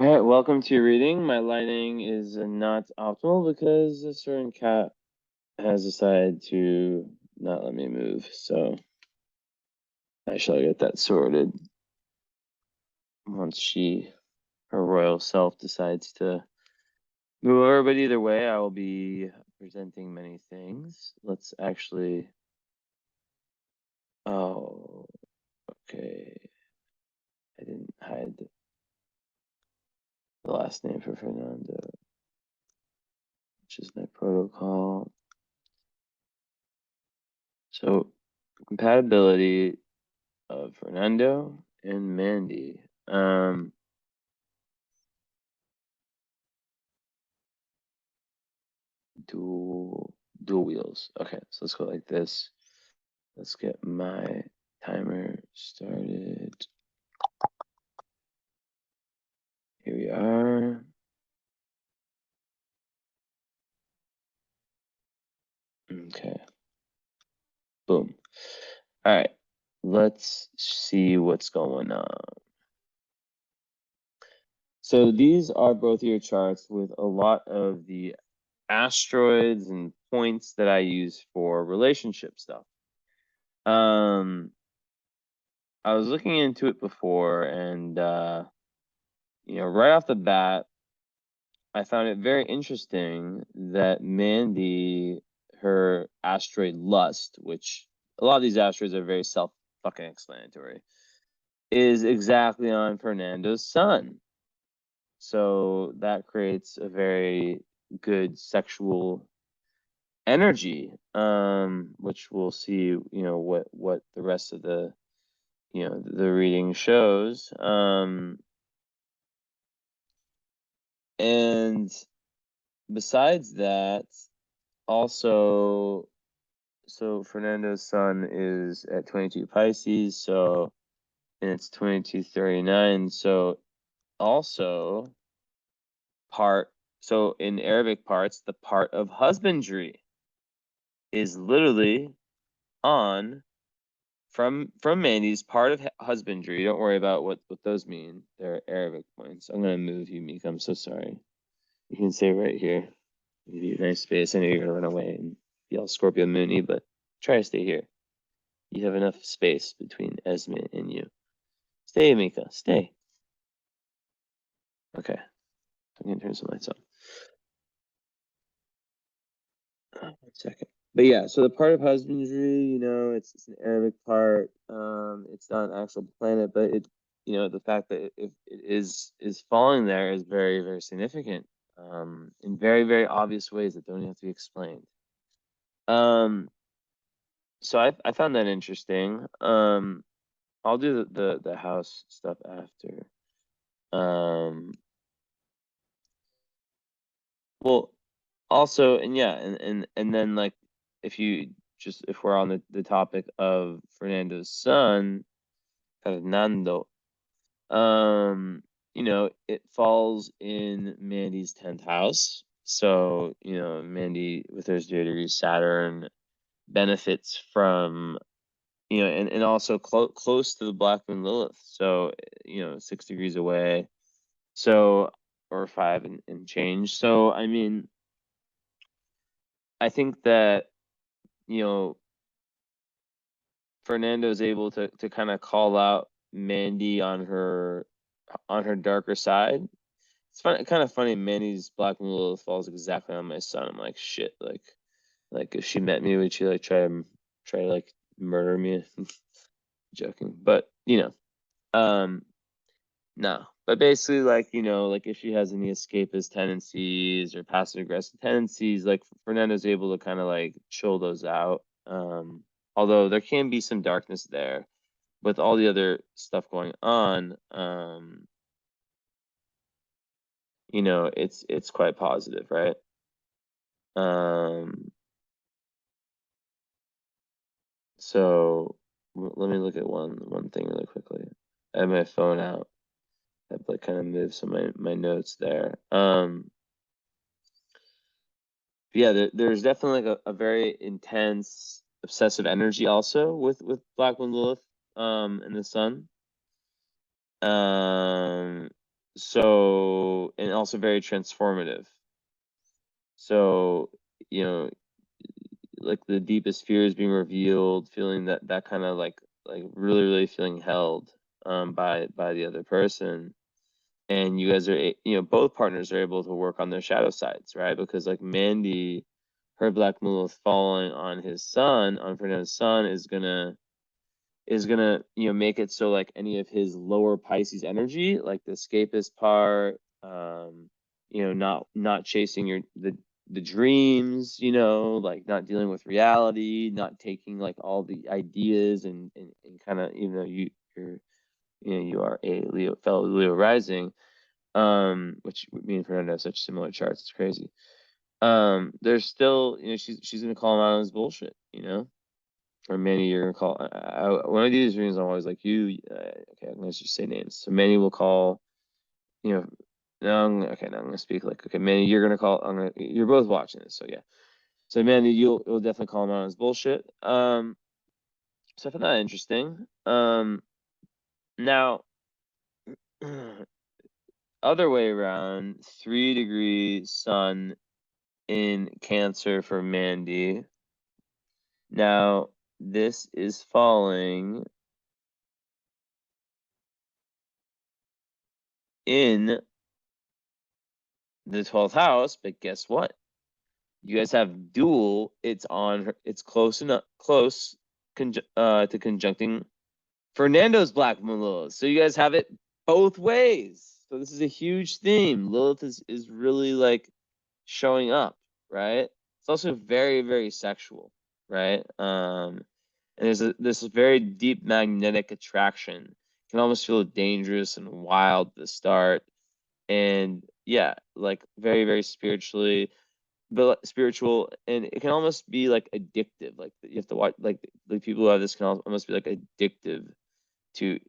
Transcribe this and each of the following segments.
All right, welcome to your reading. My lighting is not optimal because a certain cat has decided to not let me move, so I shall get that sorted once her royal self, decides to move over. But either way, I will be presenting many things. Let's actually... Oh, okay. I didn't hide the last name for Fernando, which is my protocol. So, compatibility of Fernando and Mandy. Dual wheels. Okay, so let's go like this. Let's get my timer started. Here we are. Okay. Boom. All right. Let's see what's going on. So these are both your charts with a lot of the asteroids and points that I use for relationship stuff. I was looking into it before, and right off the bat, I found it very interesting that Mandy, her asteroid Lust, which a lot of these asteroids are very self-fucking-explanatory, is exactly on Fernando's sun. So that creates a very good sexual energy, which we'll see, what the rest of the reading shows. And besides that, also, so Fernando's sun is at 22 Pisces, and it's 2239. So also so in Arabic parts, the part of husbandry is literally on from Mandy's part of husbandry. Don't worry about what those mean. They're Arabic points. I'm gonna move you, Mika. I'm so sorry. You can stay right here. Give you a nice space. I know you're gonna run away and be all Scorpio Moony, but try to stay here. You have enough space between Esme and you. Stay, Mika. Stay. Okay. I'm gonna turn some lights on. 1 second. But yeah, so the part of husbandry, it's an Arabic part. It's not an actual planet, but the fact that it is falling there is very, very significant. In very, very obvious ways that don't have to be explained. So I found that interesting. I'll do the house stuff after. Well, also, and yeah, and then, like, if we're on the topic of Fernando's son, Fernando, it falls in Mandy's 10th house. So, Mandy with her 0 degrees Saturn benefits from, and also close to the Black Moon Lilith. So, 6 degrees away. So, or 5 and change. So, I mean, I think that, Fernando is able to kind of call out Mandy on her darker side. It's kind of funny. Mandy's Black Moon Lilith falls exactly on my sun. I'm like, shit. Like if she met me, would she like try to like murder me? Joking, but no. But basically, like, like if she has any escapist tendencies or passive aggressive tendencies, like Fernando's able to kind of like chill those out. Although there can be some darkness there with all the other stuff going on. It's quite positive, right? So let me look at one thing really quickly. I have my phone out. I've like kind of moved some of my notes there. Yeah, there's definitely like a very intense obsessive energy also with Black Moon Lilith and the sun. So, and also very transformative. So, you know, like the deepest fears being revealed, feeling that kind of like really feeling held by the other person. And you guys are both partners are able to work on their shadow sides, right? Because like Mandy, her black Lilith falling on his son, on Fernando's son, is gonna make it so like any of his lower Pisces energy, like the escapist part, not chasing the dreams, like not dealing with reality, not taking like all the ideas and kind of, you are a Leo, fellow Leo rising, which me and Fernando have such similar charts. It's crazy. There's still, she's gonna call him out on his bullshit, or Manny, you're gonna call. One of these readings, I'm always like you. Okay, I'm gonna just say names. So Manny will call. You know, no, okay. Now I'm gonna speak like, okay, Manny, you're gonna call. You're both watching this, so yeah. So Manny, you'll definitely call him out on his bullshit. So I found that interesting. Now, other way around, 3-degree Sun in Cancer for Mandy. Now, this is falling in the 12th house, but guess what? You guys have dual. It's on her. It's close enough, to conjuncting Fernando's black moon Lilith. So you guys have it both ways. So this is a huge theme. Lilith is really like showing up, right? It's also very sexual, right? And there's this very deep magnetic attraction. You can almost feel dangerous and wild at the start, and yeah, like very spiritually, but spiritual, and it can almost be like addictive. Like you have to watch, like the people who have this can almost be like addicted to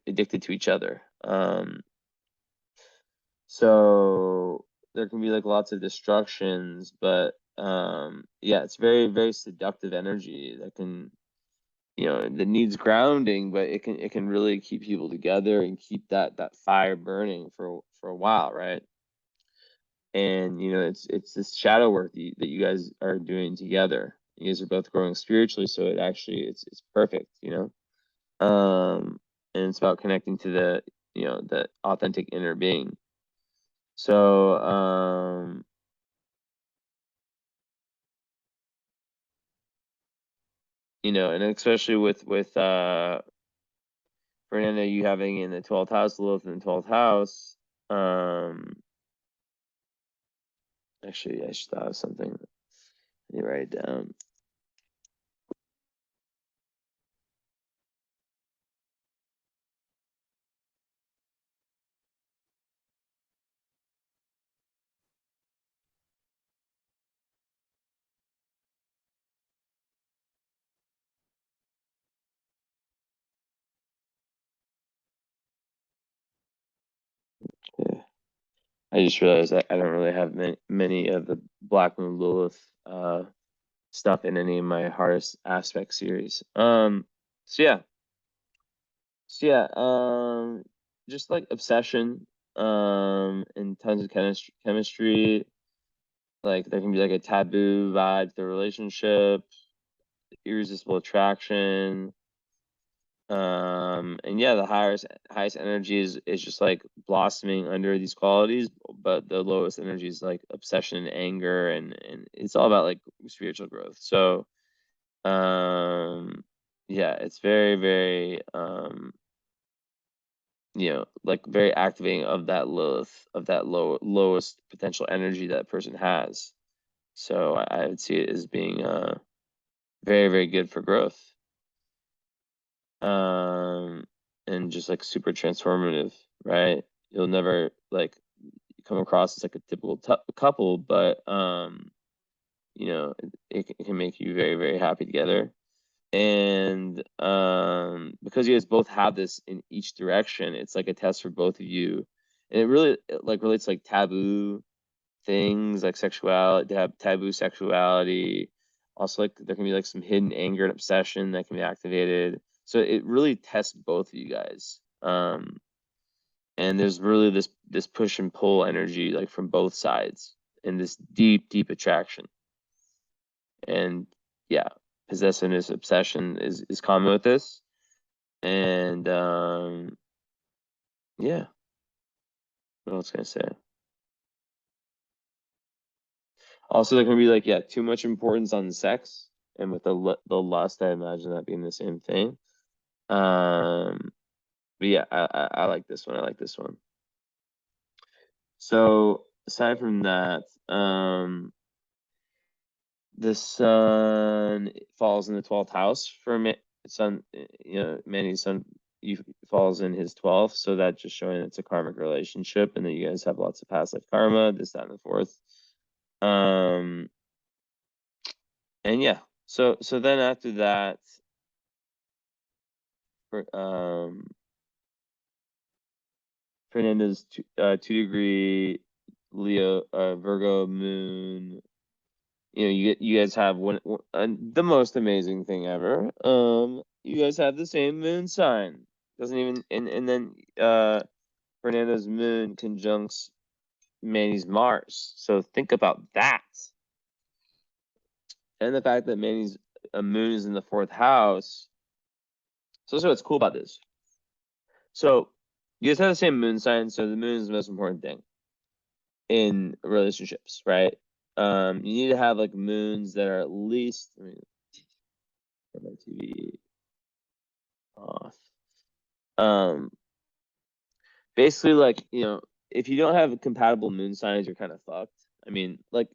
each other. So there can be like lots of destructions, but yeah, it's very seductive energy that can, that needs grounding, but it can really keep people together and keep that fire burning for a while, right? And it's this shadow work that you guys are doing together. You guys are both growing spiritually, so it's perfect, and it's about connecting to the authentic inner being. So and especially with Fernando, you having in the 12th house, Lilith in the 12th house. Actually, I should thought of something. Let me write it down. Yeah. I just realized I don't really have many of the Black Moon Lilith stuff in any of my hardest aspect series. So yeah. So yeah, just like obsession, and tons of chemistry. Like there can be like a taboo vibe to the relationship, irresistible attraction. And yeah, the highest energy is just like blossoming under these qualities, but the lowest energy is like obsession and anger, and it's all about like spiritual growth. So yeah, it's very like very activating of that Lilith, of that lowest potential energy that person has. So I would see it as being very good for growth. And just like super transformative, right? You'll never like come across as like a typical couple, but it can make you very happy together. And because you guys both have this in each direction, it's like a test for both of you, and it relates to, like, taboo things like sexuality, taboo sexuality. Also, like there can be like some hidden anger and obsession that can be activated. So it really tests both of you guys. And there's really this push and pull energy, like from both sides, and this deep attraction. And yeah, possessiveness, obsession is common with this. And yeah, what else can I say? Also, there can be like, yeah, too much importance on sex, and with the lust, I imagine that being the same thing. But yeah, I like this one. I like this one. So aside from that, the sun falls in the 12th house for sun. You know, Manny's sun falls in his 12th, so that's just showing it's a karmic relationship, and that you guys have lots of past life karma, this, that, and the fourth. And yeah, so then after that, for Fernando's 2-degree Leo Virgo moon. You know, you guys have the most amazing thing ever. You guys have the same moon sign. Doesn't even and then Fernando's moon conjuncts Manny's Mars. So think about that. And the fact that Manny's moon is in the 4th house. So what's cool about this? So you guys have the same moon sign, so the moon is the most important thing in relationships, right? You need to have like moons that are at least, let me turn my TV off. Basically, like, you know, if you don't have compatible moon signs, you're kind of fucked. I mean, like,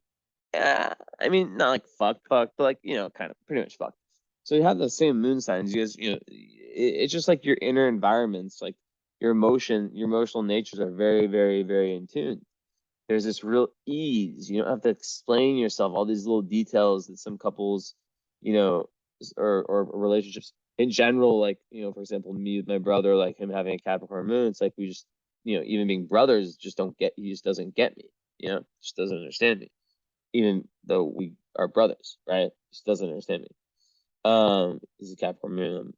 I mean, not like fucked, but like, you know, kind of pretty much fucked. So you have the same moon signs. You guys, you know, it's just like your inner environments, like your emotional natures are very, very, very in tune. There's this real ease. You don't have to explain yourself, all these little details that some couples, you know, or relationships in general, like, you know, for example, me with my brother, like him having a Capricorn moon, it's like we just, you know, even being brothers, he just doesn't get me, you know, just doesn't understand me, even though we are brothers, right? Just doesn't understand me. He's a Capricorn moon, I'm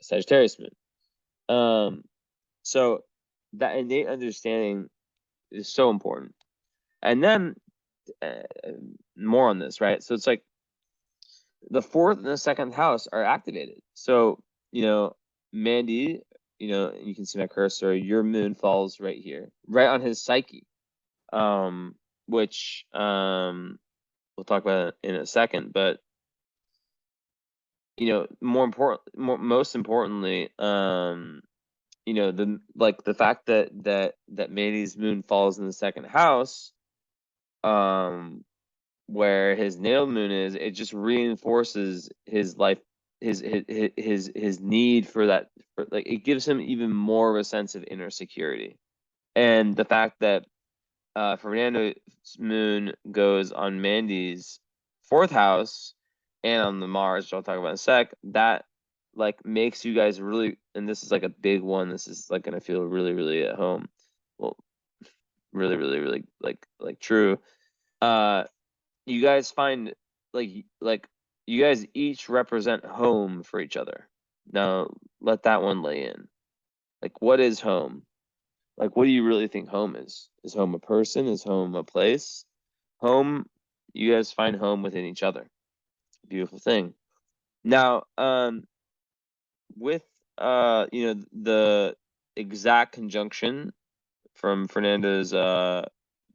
a Sagittarius moon. So that innate understanding is so important. And then more on this, right? So it's like the 4th and the 2nd house are activated. So, you know, Mandy, you know, you can see my cursor, your moon falls right here, right on his psyche. Which we'll talk about it in a second, but you know, most importantly, you know, the fact that Mandy's moon falls in the 2nd house, where his natal moon is, it just reinforces his life, his need for that, like it gives him even more of a sense of inner security. And the fact that Fernando's moon goes on Mandy's 4th house and on the Mars, which I'll talk about in a sec, that like makes you guys really, and this is like a big one, this is like gonna feel really, really at home. Well, really, really, really like true. You guys find like you guys each represent home for each other. Now let that one lay in. Like, what is home? Like, what do you really think home is? Is home a person? Is home a place? Home, you guys find home within each other. Beautiful thing. Now, with you know, the exact conjunction from Fernando's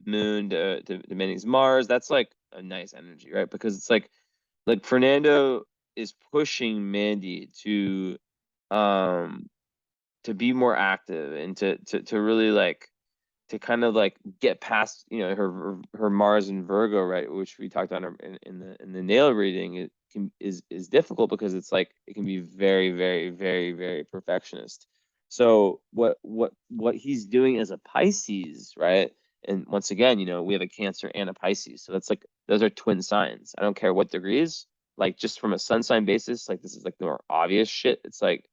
moon to Manny's Mars, that's like a nice energy, right? Because it's like Fernando is pushing Mandy to be more active and to really like to kind of like get past, you know, her Mars and Virgo, right, which we talked on in the nail reading. It is difficult because it's like it can be very, very, very, very perfectionist. So what he's doing as a Pisces, right? And once again, you know, we have a Cancer and a Pisces, so that's like those are twin signs. I don't care what degrees, like just from a sun sign basis, like this is like the more obvious shit. It's like,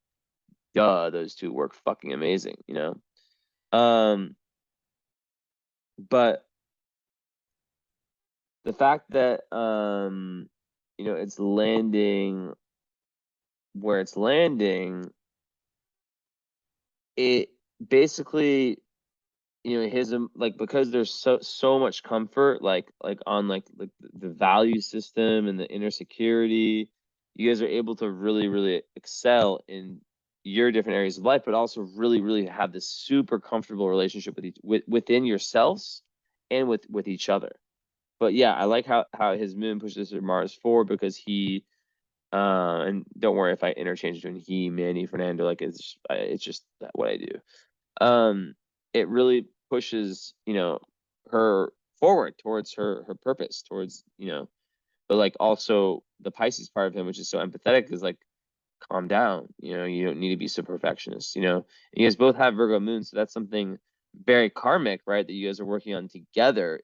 duh, those two work fucking amazing, you know. But the fact that you know, it's landing where it's landing, it basically his like, because there's so much comfort, like on like the value system and the inner security, you guys are able to really excel in your different areas of life, but also really have this super comfortable relationship within yourselves and with each other. But yeah, I like how his moon pushes Mars forward, because he and don't worry if I interchange between he, Manny, Fernando, like it's just what I do. It really pushes her forward towards her purpose, towards but like also the Pisces part of him, which is so empathetic, is like, calm down, you don't need to be so perfectionist. And you guys both have Virgo moon, so that's something very karmic, right, that you guys are working on together.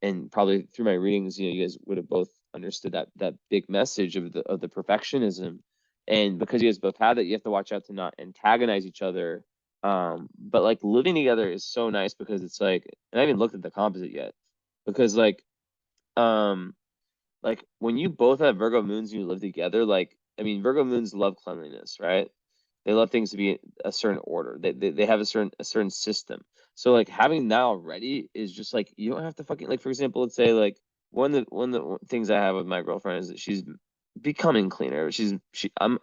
And probably through my readings, you guys would have both understood that big message of the perfectionism. And because you guys both have that, you have to watch out to not antagonize each other. But like living together is so nice, because it's like, and I haven't looked at the composite yet, because um like when you both have Virgo moons and you live together, like, I mean, Virgo moons love cleanliness, right? They love things to be a certain order. They have a certain system. So like having that already is just like, you don't have to fucking, like, for example, let's say like one of the things I have with my girlfriend is that she's becoming cleaner. I'm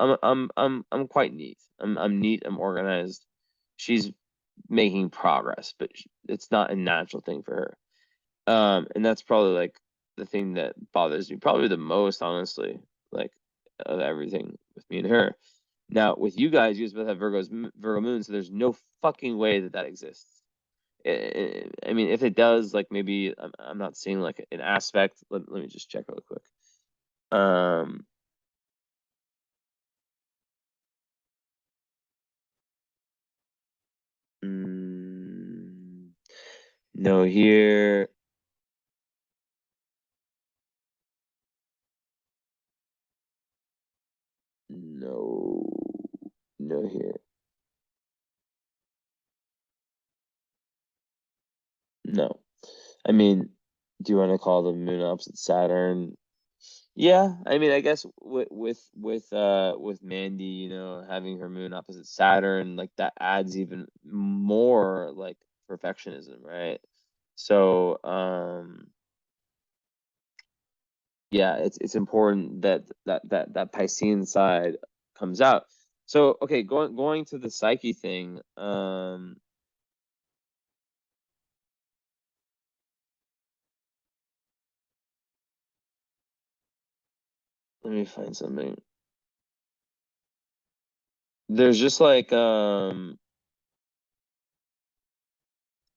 quite neat. I'm neat. I'm organized. She's making progress, but it's not a natural thing for her. And that's probably like the thing that bothers me probably the most, honestly, like, of everything with me and her. Now, with you guys both have Virgo moon, so there's no fucking way that exists. I mean, if it does, like, maybe I'm not seeing like an aspect. Let me just check real quick. Um, mm, no here, no, no here, no. I mean, do you want to call the moon opposite Saturn? Yeah, I mean, I guess with Mandy, having her moon opposite Saturn, like, that adds even more like perfectionism, right? So, yeah, it's important that Piscean side comes out. So, okay, going to the psyche thing, let me find something. There's just like a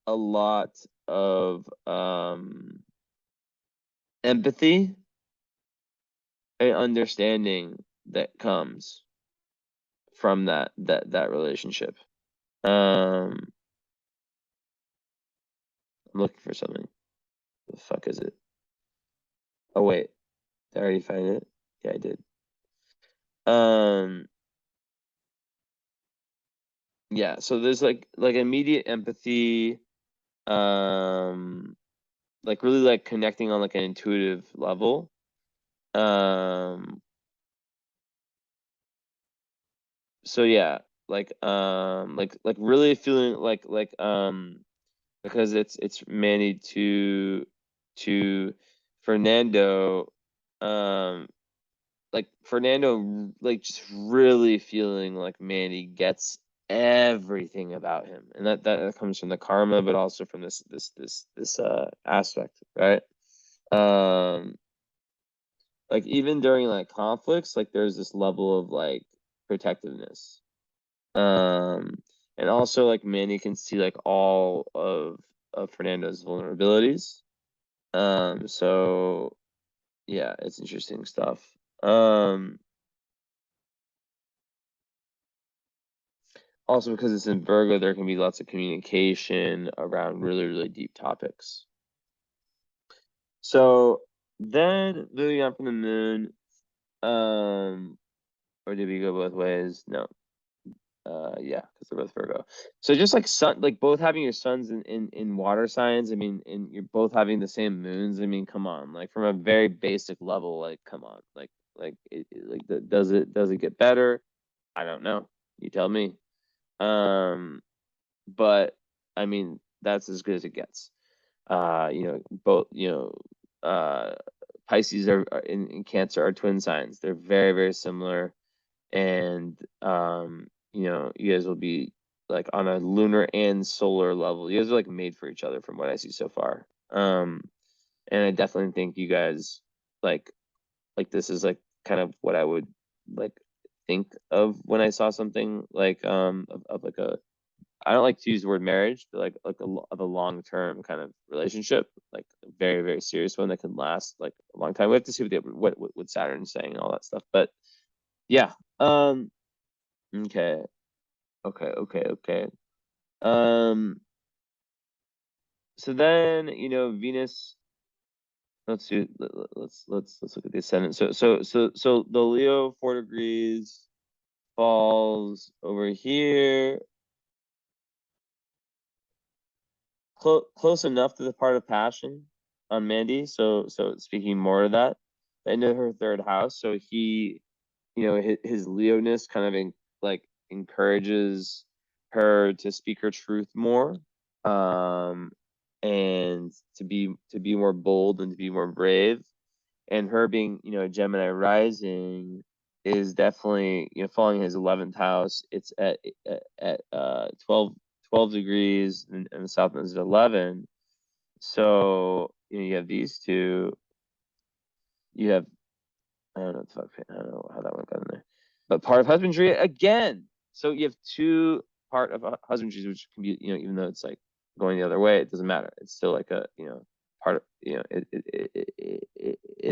lot of empathy and understanding that comes from that relationship. I'm looking for something. The fuck is it? Oh wait, did I already find it? Yeah, I did. Um, yeah. So there's like immediate empathy. Like really like connecting on like an intuitive level. Um, so yeah, like really feeling like because it's Manny to Fernando, like Fernando, like, just really feeling like Manny gets everything about him, and that comes from the karma, but also from this aspect, right? Um, like even during like conflicts, like there's this level of like protectiveness. Um, and also like Manny can see like all of Fernando's vulnerabilities. So yeah, it's interesting stuff. Also because it's in Virgo, there can be lots of communication around really deep topics. So then moving on from the moon, or did we go both ways? No. Yeah, because they're both Virgo. So just like sun, like both having your suns in water signs, I mean, and you're both having the same moons. I mean, come on, like from a very basic level, like come on, does it get better? I don't know. You tell me. Um, but I mean, that's as good as it gets. Both, Pisces are in Cancer are twin signs. They're very, very similar. And, you guys will be like on a lunar and solar level. You guys are like made for each other from what I see so far. And I definitely think you guys like this is like kind of what I would like think of when I saw something like of like a, I don't like to use the word marriage, but of a long term kind of relationship, like a very, very serious one that can last like a long time. We have to see what Saturn's saying and all that stuff. But yeah. Okay. Okay. So then, Venus. Let's see. Let's look at the ascendant. So the Leo 4 degrees falls over here, close enough to the part of passion on Mandy. So speaking more of that into her third house. So he, his Leoness kind of encourages her to speak her truth more, and to be more bold and to be more brave. And her being, a Gemini rising is definitely, falling his 11th house. It's at 12 degrees, and the south is 11. So, you have these two. You have, I don't know how that one got in there, but part of husbandry again. So you have two part of husbandry, which can be, even though it's like going the other way, it doesn't matter. It's still like a, part of, it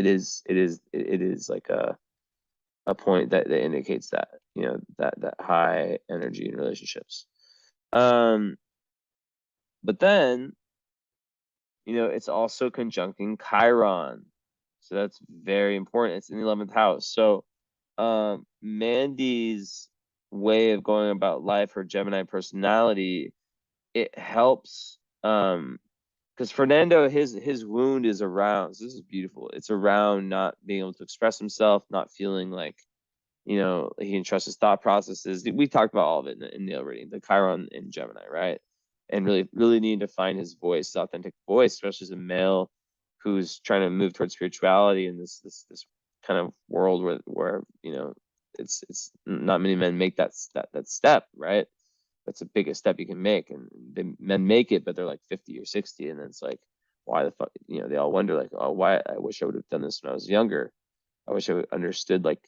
is like a point that indicates that, that high energy in relationships. But then, it's also conjuncting Chiron. So that's very important. It's in the 11th house. So Mandy's way of going about life, her Gemini personality, it helps, because Fernando, his wound is around, so this is beautiful. It's around not being able to express himself, not feeling like, he can trust his thought processes. We talked about all of it in the reading, the Chiron in Gemini, right? And really need to find his voice, his authentic voice, especially as a male who's trying to move towards spirituality in this kind of world where it's not many men make that step, right? That's the biggest step you can make, and men make it, but they're like 50 or 60, and then it's like, why the fuck? They all wonder like, oh, why? I wish I would have done this when I was younger. I wish I understood like,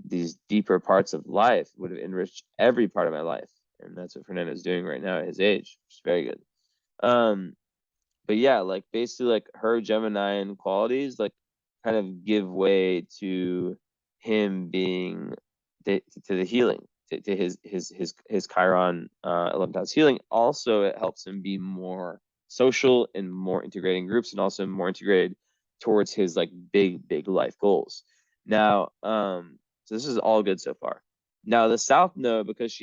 these deeper parts of life would have enriched every part of my life, and that's what Fernando's doing right now at his age, which is very good. But yeah, like basically like her Geminian qualities like kind of give way to him being to the healing, to his Chiron 11th house healing. Also, it helps him be more social and more integrating groups, and also more integrated towards his like big life goals. Now, so this is all good so far. Now the South Node, because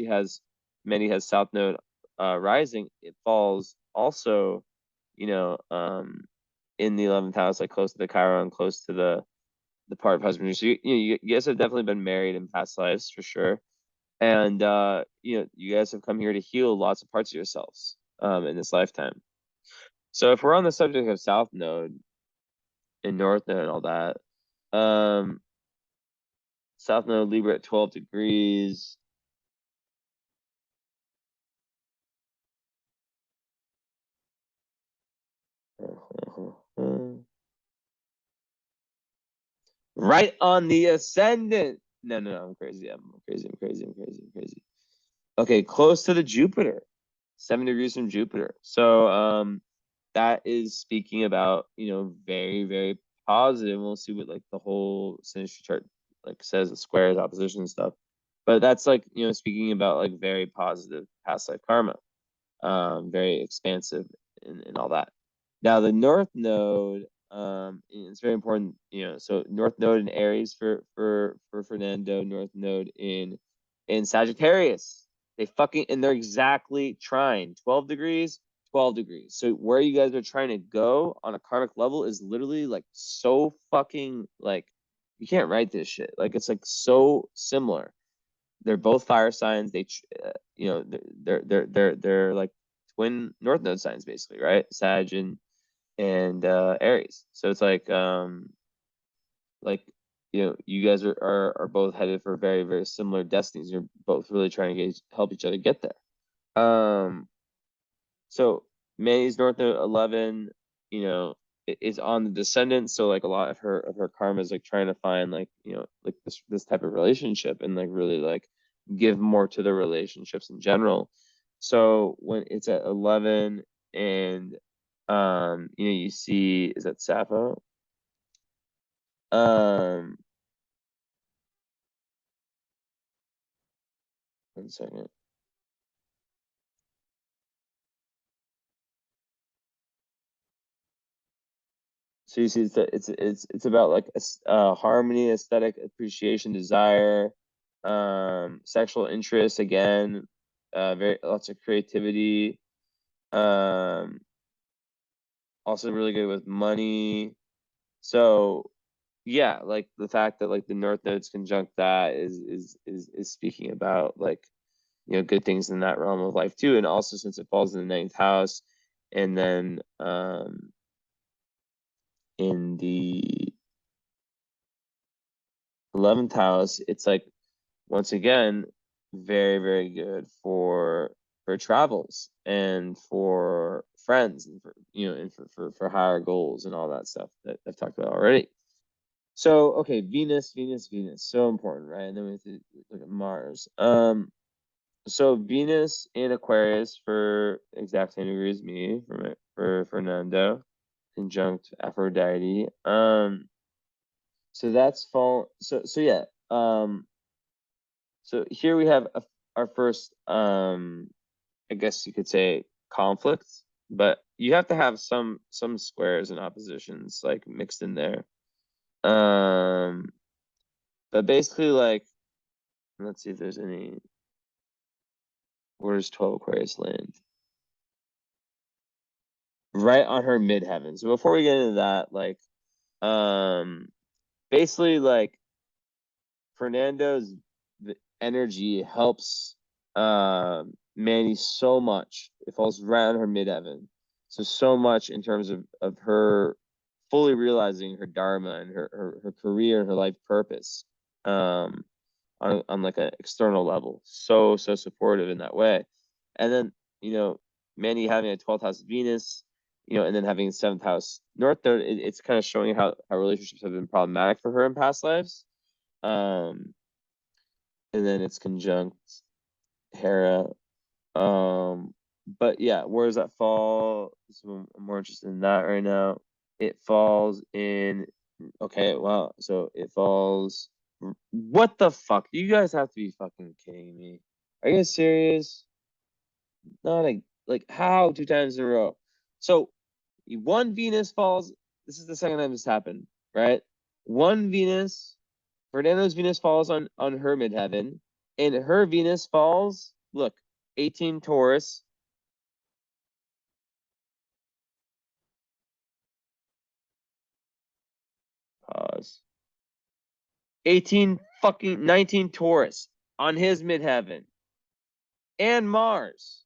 Mandy has South Node rising, it falls also, in the 11th house, like close to the Chiron, close to the part of husbandry. So you guys have definitely been married in past lives for sure, and you guys have come here to heal lots of parts of yourselves in this lifetime. So if we're on the subject of South Node and North Node and all that, South Node Libra at 12 degrees. Right on the ascendant. No, I'm crazy. I'm crazy. Okay, close to the Jupiter, 7 degrees from Jupiter. So that is speaking about, very, very positive. We'll see what like the whole synastry chart like says, the squares, opposition and stuff. But that's like, speaking about like very positive past life karma, very expansive and all that. Now the North Node, it's very important, so North Node in Aries for Fernando, North Node in Sagittarius. And they're exactly trine, 12 degrees, 12 degrees. So where you guys are trying to go on a karmic level is literally like so fucking like, you can't write this shit. Like it's like so similar. They're both fire signs. They're like twin north node signs, basically, right? Sag and Aries. So it's like you guys are both headed for very, very similar destinies. You're both really trying to help each other get there. So May's North Node 11, is on the descendant. So like a lot of her karma is like trying to find like, like this type of relationship and like really like give more to the relationships in general. So when it's at 11 and you see, is that Sappho? One second. So you see, it's about like harmony, aesthetic appreciation, desire, sexual interest. Again, very lots of creativity. Also really good with money. So yeah, like the fact that like the North Node's conjunct that is speaking about like good things in that realm of life too, and also since it falls in the ninth house, and then in the 11th house, it's like once again very, very good for travels and for friends and for for higher goals and all that stuff that I've talked about already. So okay, Venus, so important, right? And then we have to look at Mars. So Venus in Aquarius for exact same degree as me for Fernando, conjunct Aphrodite. So that's fall. So yeah. So here we have our first, I guess you could say, conflict, but you have to have some squares and oppositions like mixed in there. But basically, like, let's see if there's any. Where does 12 Aquarius land? Right on her midheaven. So before we get into that, like, basically, like, Fernando's energy helps Mandy so much. It falls right on her midheaven. So much in terms of her fully realizing her dharma and her career and her life purpose on like an external level. So supportive in that way. And then, Mandy having a 12th house Venus, and then having 7th house North Node, it's kind of showing how relationships have been problematic for her in past lives. And then it's conjunct Hera. But yeah, where does that fall? So I'm more interested in that right now. It falls in. Okay, wow. So it falls. What the fuck? You guys have to be fucking kidding me. Are you guys serious? Not like how 2 times in a row? So one Venus falls. This is the second time this happened, right? One Venus, Fernando's Venus falls on her midheaven, and her Venus falls. Look, 18 Taurus. Pause. 18 fucking 19 Taurus on his midheaven and Mars.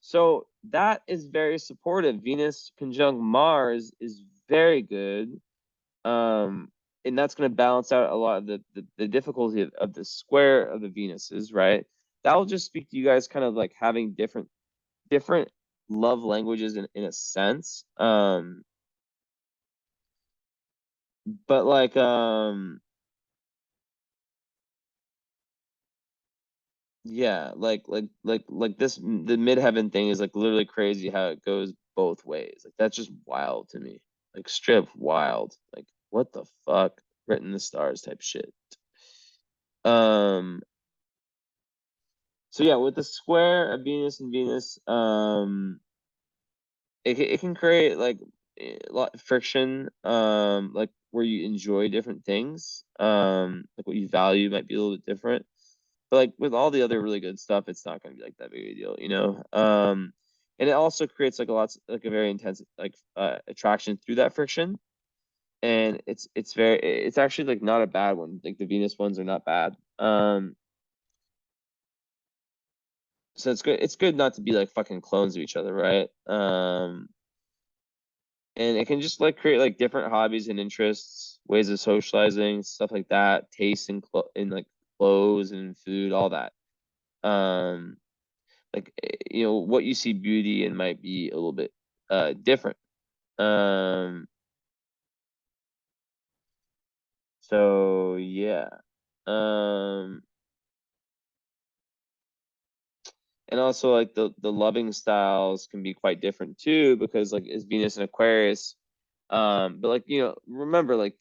So that is very supportive. Venus conjunct Mars is very good. And that's going to balance out a lot of the difficulty of the square of the Venuses, right? That will just speak to you guys kind of like having different love languages in a sense. But like yeah, like this the midheaven thing is like literally crazy how it goes both ways. Like that's just wild to me. Like strip wild. Like what the fuck? Written in the stars type shit. Um so yeah, with the square of Venus and Venus, it can create like a lot of friction, like where you enjoy different things, like what you value might be a little bit different. But like with all the other really good stuff, it's not going to be like that big a deal, and it also creates like like a very intense like attraction through that friction, and it's actually like not a bad one. Like the Venus ones are not bad. so it's good not to be like fucking clones of each other, right? And it can just like create like different hobbies and interests, ways of socializing, stuff like that, tastes in like clothes and food, all that. Um, like what you see beauty in might be a little bit different. Um, so yeah. Um, and also like the loving styles can be quite different too, because like it's Venus and Aquarius. But like remember like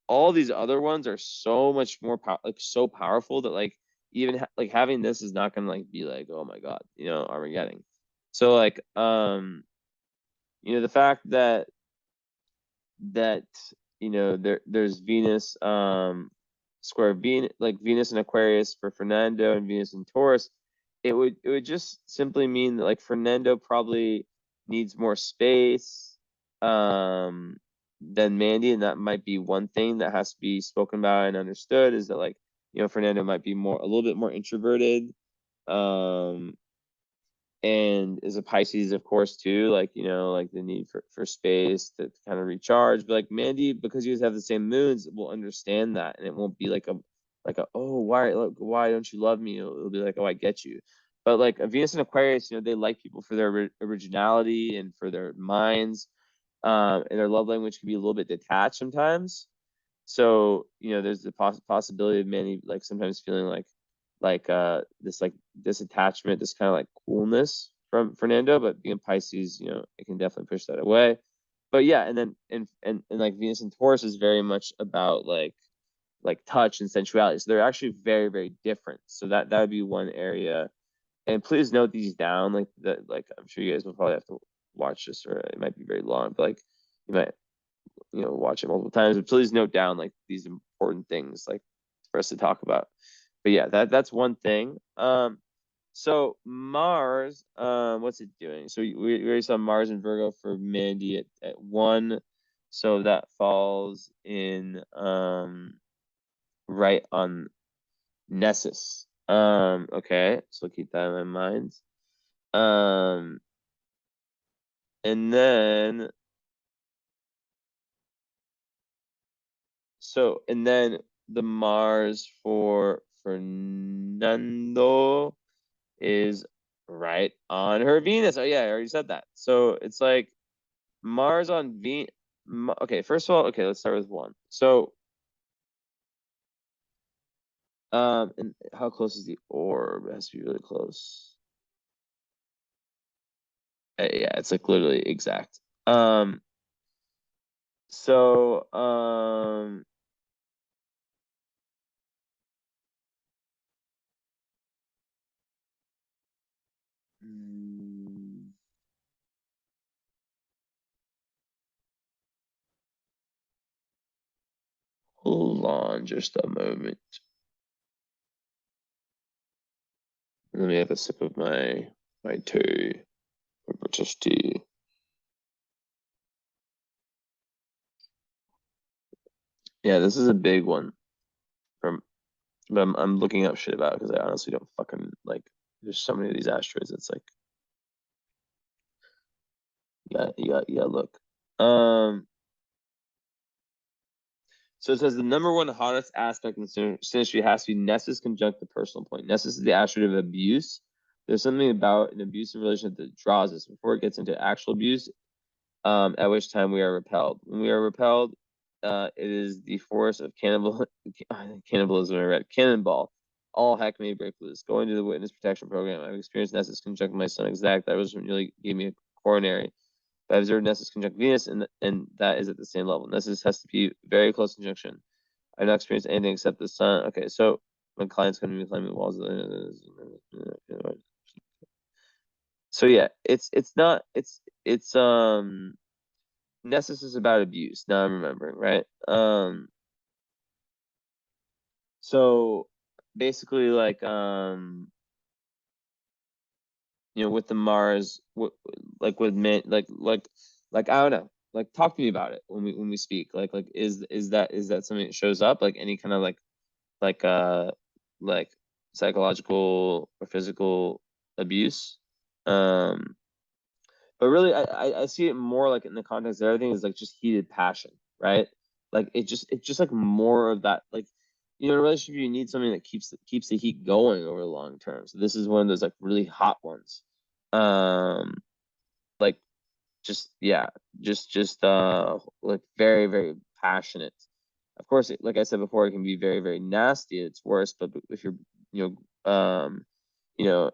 all these other ones are so much more like so powerful that like even like having this is not gonna like be like, oh my God, Armageddon. So like the fact that there's Venus square Venus, like Venus and Aquarius for Fernando and Venus and Taurus, it would just simply mean that like Fernando probably needs more space than Mandy, and that might be one thing that has to be spoken about and understood, is that like Fernando might be a little bit more introverted, um and is a Pisces, of course, too. Like like the need for space to kind of recharge. But like Mandy, because you guys have the same moons, will understand that, and it won't be like a oh why don't you love me? It'll be like, oh, I get you. But like a Venus and Aquarius, they like people for their originality and for their minds, and their love language can be a little bit detached sometimes. So there's the possibility of Manny like sometimes feeling this attachment, this kind of like coolness from Fernando, but being Pisces, it can definitely push that away. But yeah, and then and like Venus and Taurus is very much about like touch and sensuality. So they're actually very, very different. So that would be one area. And please note these down, like that, like I'm sure you guys will probably have to watch this, or it might be very long, but like you might watch it multiple times. But please note down like these important things like for us to talk about. But yeah, that's one thing. So Mars, what's it doing? So we already saw Mars and Virgo for Mandy at 1. So that falls in right on Nessus. Okay, so keep that in my mind. Um, and then the Mars for Fernando is right on her Venus. Oh yeah, I already said that. So it's like Mars on Venus. Okay, first of all, okay, let's start with 1. So and how close is the orb? It has to be really close. Yeah, it's like literally exact. So mm, hold on just a moment. Let me have a sip of my tea, or British tea. Yeah, this is a big one. From But I'm looking up shit about it because I honestly don't fucking like. There's so many of these asteroids. It's like yeah. Look. Um. So it says the number one hottest aspect in synastry has to be Nessus conjunct the personal point. Nessus is the asteroid of abuse. There's something about an abusive relationship that draws us before it gets into actual abuse, at which time we are repelled. When we are repelled, it is the force of cannibalism. I read cannonball. All heck may break loose. Going to the witness protection program, I've experienced Nessus conjunct my son exact. That was really gave me a coronary. I observed Nessus conjunct Venus, and that is at the same level. Nessus has to be very close conjunction. I've not experienced anything except the sun. Okay, so my client's going to be climbing walls. So yeah, it's not it's Nessus is about abuse. Now I'm remembering, right? So basically, like, with the Mars, like with men, like I don't know, like talk to me about it when we speak. Like is that something that shows up? Like any kind of like like psychological or physical abuse. Um, but really, I see it more like in the context of everything is like just heated passion, right? Like it's just like more of that, like, in a relationship you need something that keeps the heat going over the long term. So this is one of those like really hot ones. Like just yeah, just like very, very passionate. Of course, like I said before, it can be very, very nasty at its worst, but if you're, you know,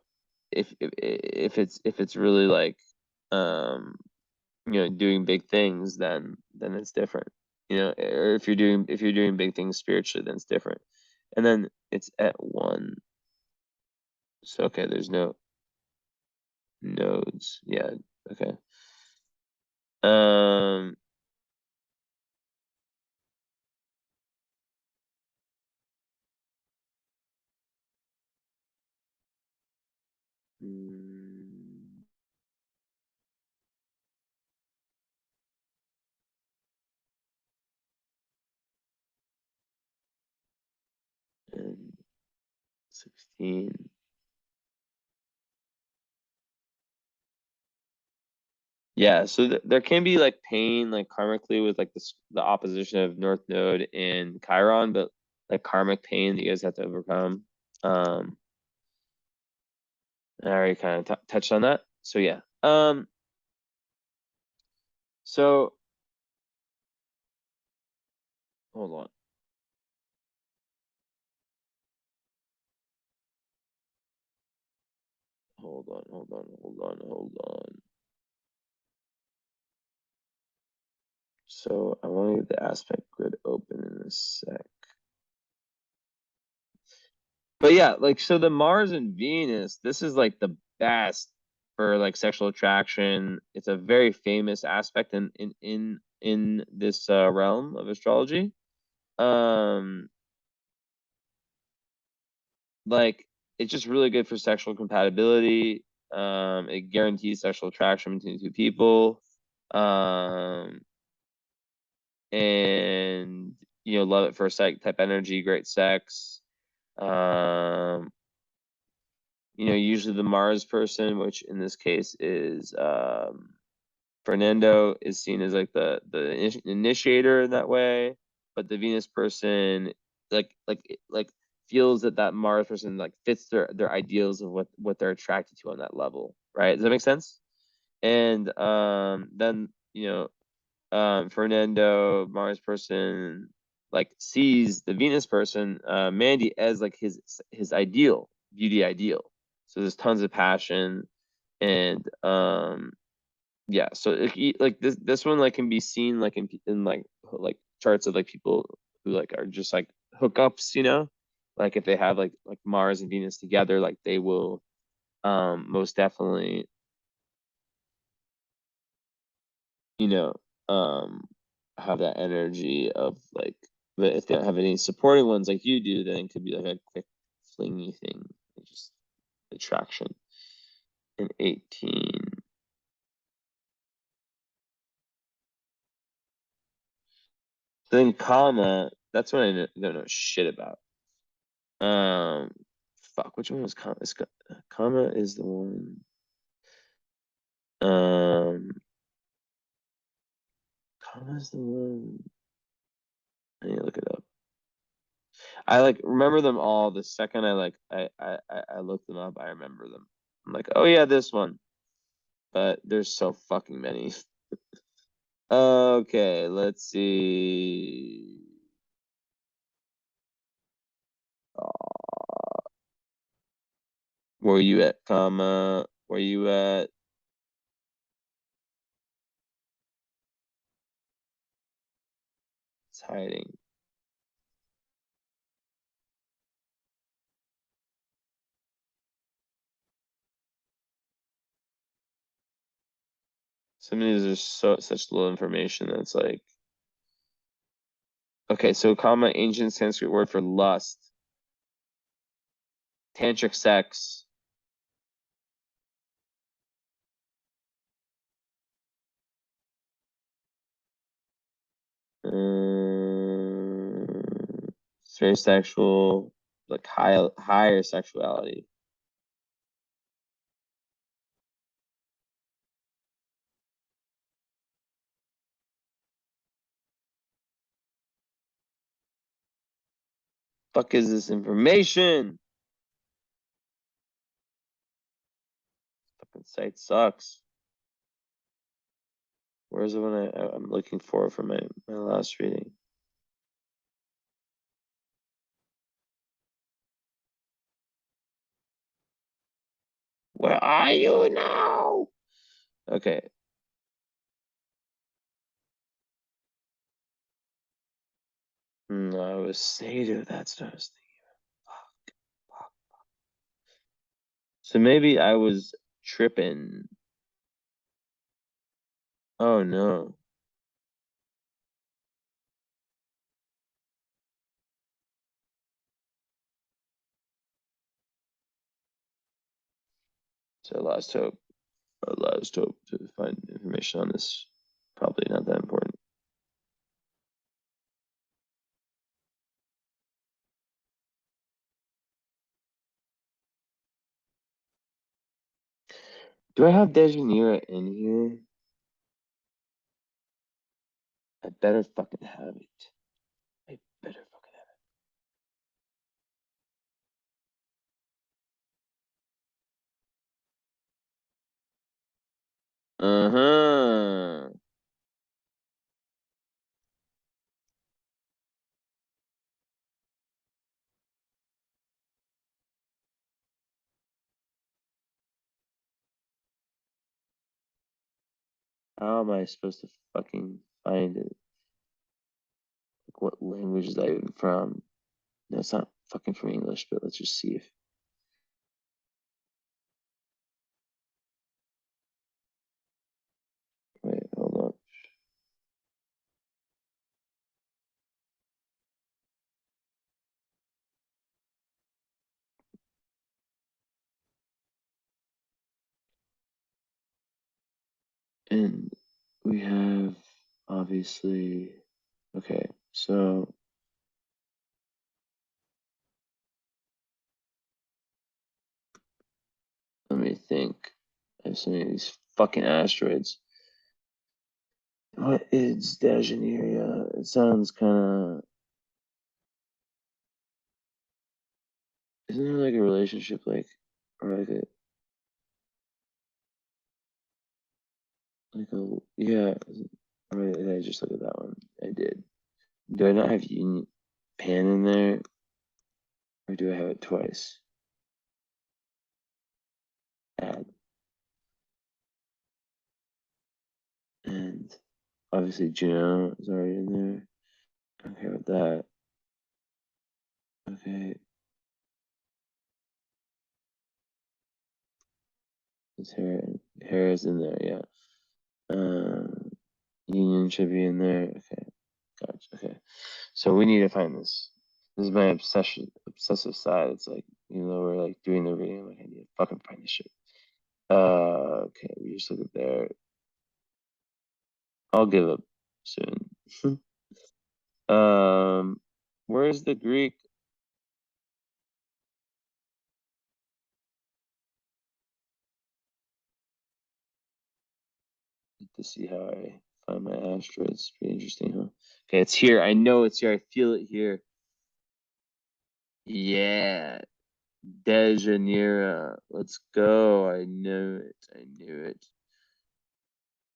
if it's really like, um doing big things, then it's different. Or if you're doing big things spiritually, then it's different. And then it's at 1. So okay, there's no nodes. Yeah, okay. Um mm, and 16. Yeah, so there can be like pain, like karmically, with like the opposition of North Node and Chiron, but like karmic pain that you guys have to overcome. I already kind of touched on that. So yeah. So hold on, hold on. So I want to get the aspect grid open in a sec. But yeah, like, so the Mars and Venus, this is like the best for like sexual attraction. It's a very famous aspect in this realm of astrology. Um, like, it's just really good for sexual compatibility. It guarantees sexual attraction between two people. Um, and love at first sight type energy, great sex. Um, usually the Mars person, which in this case is Fernando, is seen as like the initiator in that way, but the Venus person, like feels that Mars person like fits their ideals of what they're attracted to on that level, right? Does that make sense? And then Fernando, Mars person, like sees the Venus person, Mandy, as like his ideal, beauty ideal. So there's tons of passion, and yeah. So like this one like can be seen like in like charts of like people who like are just like hookups, like if they have like Mars and Venus together, like they will most definitely you know, um, have that energy of like, but if they don't have any supporting ones like you do, then it could be like a quick flingy thing, just attraction. In 18. Then comma, that's what don't know shit about. Um, fuck, which one was comma? Comma is the one. Um, comma is the one. I need to look it up. I like remember them all. The second I looked them up, I remember them. I'm like, oh yeah, this one. But there's so fucking many. Okay, let's see. Where you at, comma? Where you at? It's hiding. Some of these are such little information that's like, okay, so comma, ancient Sanskrit word for lust, tantric sex. It's very sexual, like higher sexuality. Fuck is this information? Fucking site sucks. Where's the one I'm looking for my last reading? Where are you now? Okay. No, I was Sado. That's what I was thinking. Fuck. So maybe I was tripping. Oh no. So I lost hope. I lost hope to find information on this. Probably not that important. Do I have Dejanira in here? I better fucking have it. I better fucking have it. Uh-huh. How am I supposed to fucking find it? Like, what language is that even from? No, it's not fucking from English, but let's just see if. Wait, hold on. And we have obviously. Okay, so let me think. I have so many of these fucking asteroids. What is Dageneria? It sounds kind of. Isn't there like a relationship, like, or yeah. Or did I just look at that one? I did. Do I not have Union Pan in there, or do I have it twice? Add, and obviously Juno is already in there. Okay with that. Okay, it's hair is in there, yeah. Union should be in there. Okay, gotcha. Okay, so we need to find this. This is my obsessive side. It's like, we're like doing the reading. I'm like, I need to fucking find this shit. Okay, we just look at there. I'll give up soon. Where's the Greek? To see how I find my asteroids. Pretty interesting, huh? Okay, it's here. I know it's here. I feel it here. Yeah, Dejanira. Let's go. I knew it. I knew it.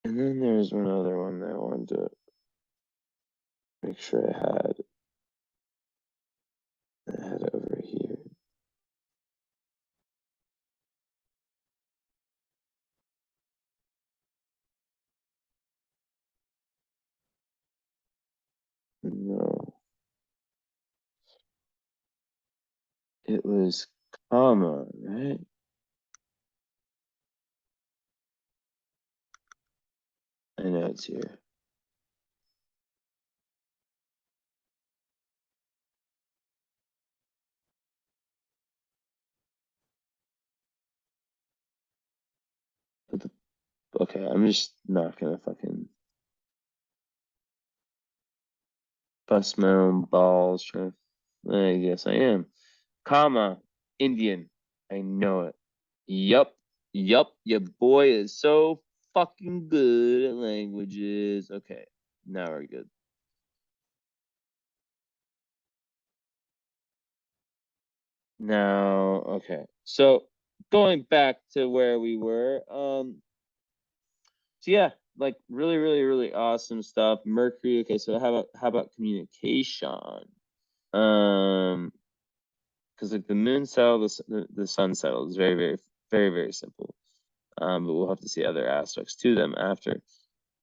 And then there's one other one that I wanted to make sure I had. I had it over here. No, it was comma, right? I know it's here. Okay, I'm just not gonna fucking bust my own balls trying to. I guess I am. Comma, Indian. I know it. Yup. Yup. Your boy is so fucking good at languages. Okay, now we're good. Now, okay. So going back to where we were, so yeah, like really, really, really awesome stuff. Mercury. Okay, so how about communication? Because like the moon settle, the sun settle is very, very, very, very simple. But we'll have to see other aspects to them after.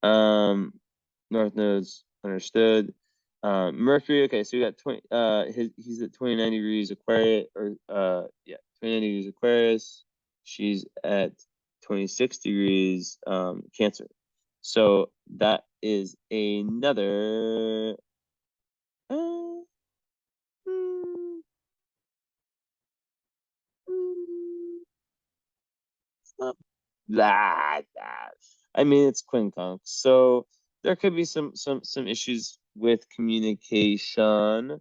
North nodes understood. Mercury. Okay, so we got 20. He's at 29 degrees Aquarius, or 29 degrees Aquarius. She's at 26 degrees Cancer. So that is another. Uh, mm, mm, it's not that bad. I mean, it's quincunx, so there could be some issues with communication.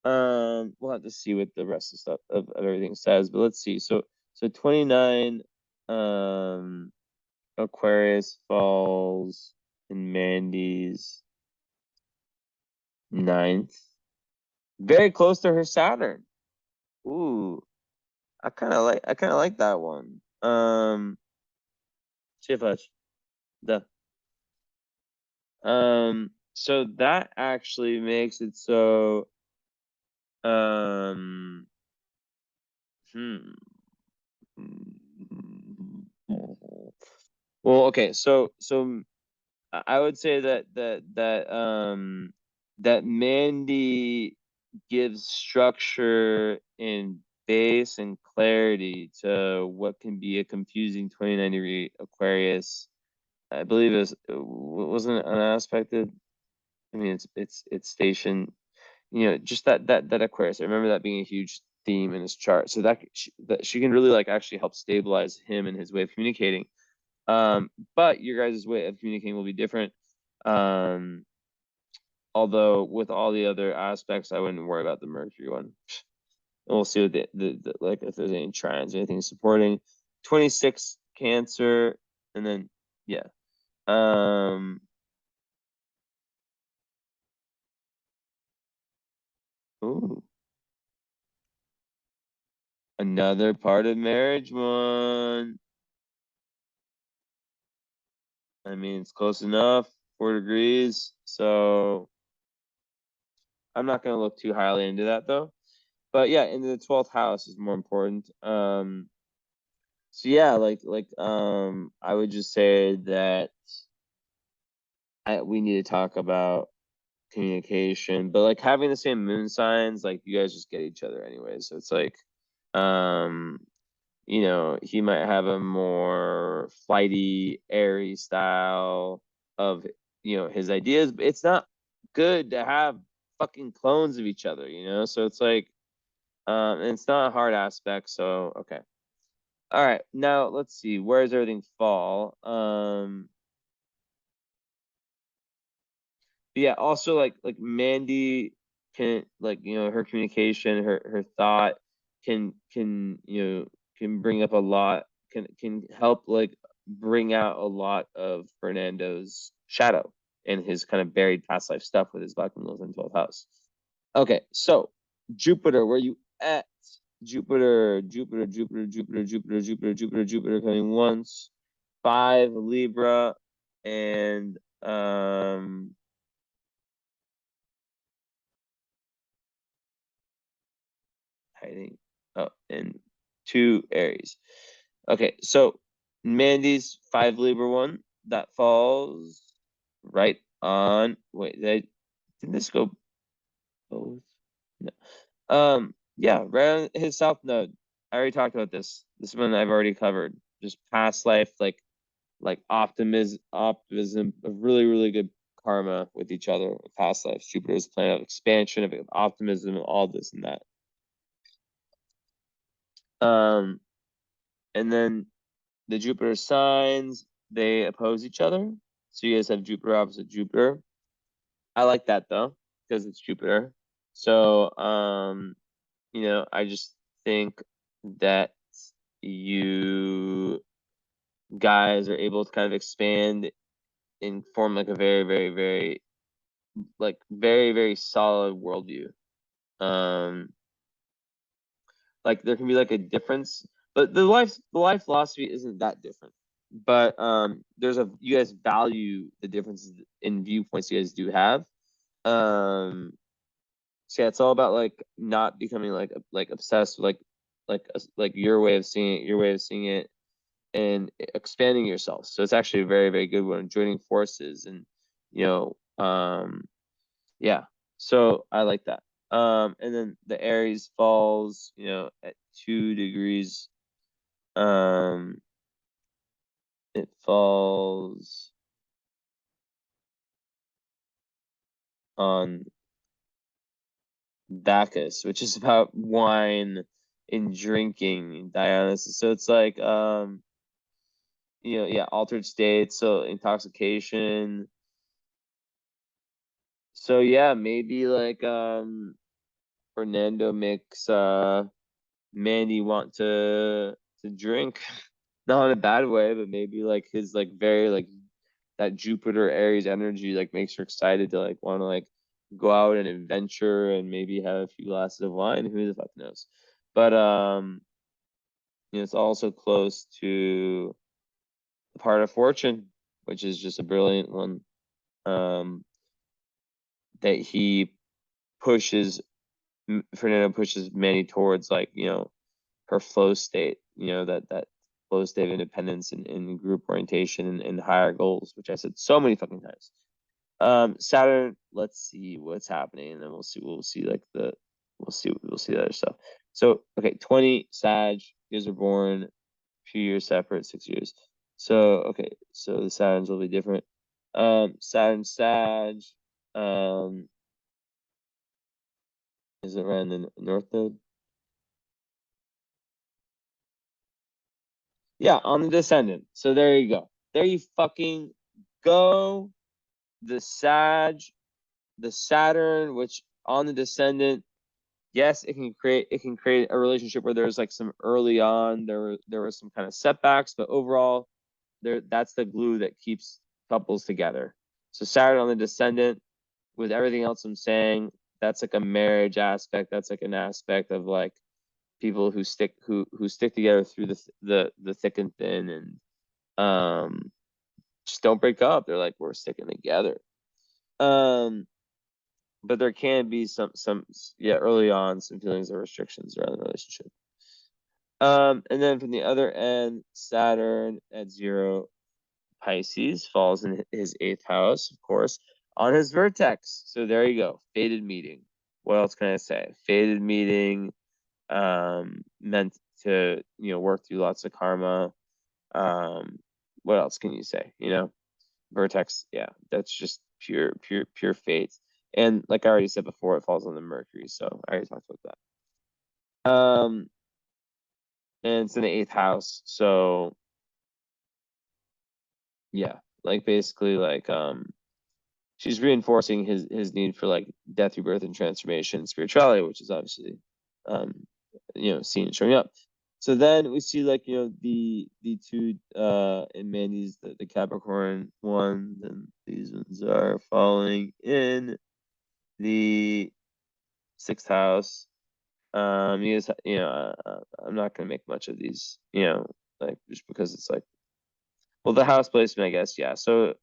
We'll have to see what the rest of stuff of everything says, but let's see. So 29 Aquarius falls in Mandy's ninth. Very close to her Saturn. Ooh, I kinda like that one. Chifach. The so that actually makes it so um hmm. Well, okay, so I would say that Mandy gives structure and base and clarity to what can be a confusing 29-degree Aquarius. I believe wasn't it unaspected. I mean, it's station. Just that Aquarius. I remember that being a huge theme in his chart. So that she can really like actually help stabilize him and his way of communicating. But your guys' way of communicating will be different. Um, Although with all the other aspects, I wouldn't worry about the Mercury one. And we'll see what the like if there's any trines or anything supporting. 26 Cancer, and then yeah. Ooh, another part of marriage one. I mean, it's close enough, 4 degrees. So I'm not gonna look too highly into that though. But yeah, into the 12th house is more important. So yeah, I would just say that we need to talk about communication, but like having the same moon signs, like you guys just get each other anyway. So it's like, um, he might have a more flighty, airy style of, his ideas, but it's not good to have fucking clones of each other. So it's like, and it's not a hard aspect. So, okay. All right. Now let's see. Where does everything fall? Yeah, also like Mandy can, like, her communication, her thought can bring up a lot, can help like bring out a lot of Fernando's shadow and his kind of buried past life stuff with his black angels in 12th house. Okay, so Jupiter, where you at? Jupiter, Jupiter, Jupiter, Jupiter, Jupiter, Jupiter, Jupiter, Jupiter coming once, 5 Libra, and hiding up in 2 Aries. Okay, so Mandy's 5 Libra one that falls right on. Wait, did this go both? No. Yeah, right on his south node. I already talked about this. This one I've already covered. Just past life, like optimism, a really, really good karma with each other. Past lives. Jupiter's planet of expansion, of optimism, all this and that. Um, and then the Jupiter signs, they oppose each other. So you guys have Jupiter opposite Jupiter. I like that though, because it's Jupiter. So I just think that you guys are able to kind of expand and form like a very, very, very, like very, very solid worldview. Um like there can be like a difference, but the life philosophy isn't that different. But you guys value the differences in viewpoints you guys do have. So yeah, it's all about like not becoming like obsessed with like your way of seeing it, and expanding yourself. So it's actually a very, very good one, joining forces. And you know, yeah. So I like that. And then the Aries falls, at 2 degrees. Um, it falls on Bacchus, which is about wine and drinking, Dionysus. So it's like yeah, altered states, so intoxication. So yeah, maybe like Fernando makes Mandy want to drink. Not in a bad way, but maybe like his like very like that Jupiter Aries energy like makes her excited to like want to like go out and adventure and maybe have a few glasses of wine. Who the fuck knows? But it's also close to the part of fortune, which is just a brilliant one. That he pushes Fernando pushes Manny towards like her flow state, that flow state of independence and group orientation and higher goals, which I said so many fucking times. Saturn, let's see what's happening, and then we'll see the other stuff. So okay, 20 Sag, you guys are born a few years separate, 6 years. So okay, so the Saturns will be different. Saturn Sag, um, is it around the North Node? Yeah, on the descendant. So there you go. There you fucking go. The Sag, the Saturn, which on the descendant, yes, it can create a relationship where there's like some early on there was some kind of setbacks, but overall that's the glue that keeps couples together. So Saturn on the descendant, with everything else I'm saying, that's like a marriage aspect. That's like an aspect of like people who stick together through the thick and thin, and just don't break up. They're like, we're sticking together. But there can be some yeah, early on some feelings of restrictions around the relationship. And then from the other end, Saturn at 0 Pisces falls in his 8th house, of course, on his vertex. So there you go, fated meeting. What else can I say? Fated meeting, meant to work through lots of karma. What else can you say? Vertex, yeah, that's just pure fate. And like I already said before, it falls on the Mercury, so I already talked about that. And it's in the 8th house, so yeah, like basically like she's reinforcing his need for like death, rebirth, and transformation, and spirituality, which is obviously seen showing up. So then we see like the two in Mandy's the Capricorn ones, and these ones are falling in the 6th house. I'm not gonna make much of these, like just because it's like, well, the house placement, I guess, yeah. So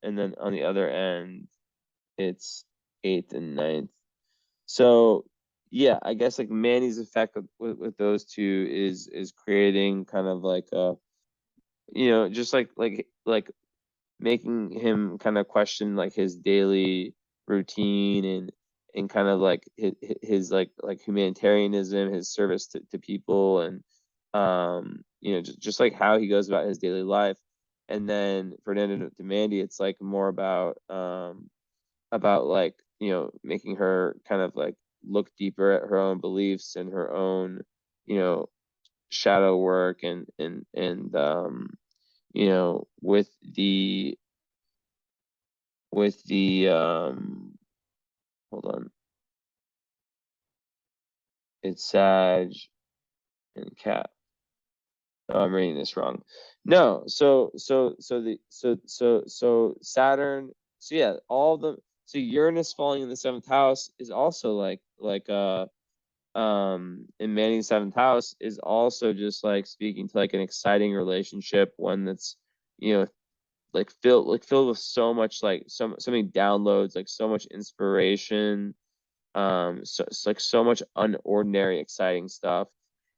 and then on the other end, it's 8th and 9th. So yeah, I guess like Manny's effect with those two is creating kind of like just like making him kind of question like his daily routine, and kind of like his like humanitarianism, his service to people, and just like how he goes about his daily life. And then Fernando to Mandy, it's like more about like making her kind of like look deeper at her own beliefs and her own you know shadow work, and with the hold on, it's Sag and Cat. Oh, I'm reading this wrong. No, so Saturn. So yeah, all the so Uranus falling in the 7th house is also like in Mandy's seventh house is also just like speaking to like an exciting relationship, one that's, you know, filled with so much like so many downloads, like so much inspiration, so it's like so much unordinary, exciting stuff.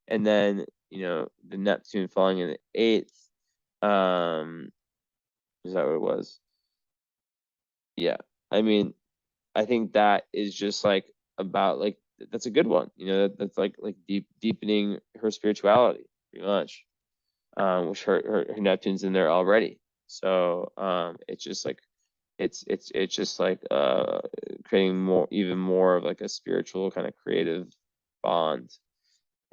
And then, you know, the Neptune falling in the eighth, is that what it was? Yeah. I mean, I think that is just like about like that's a good one. You know, that's like deepening her spirituality pretty much. Which her Neptune's in there already. So it's just like it's just like creating more, even more of like a spiritual kind of creative bond.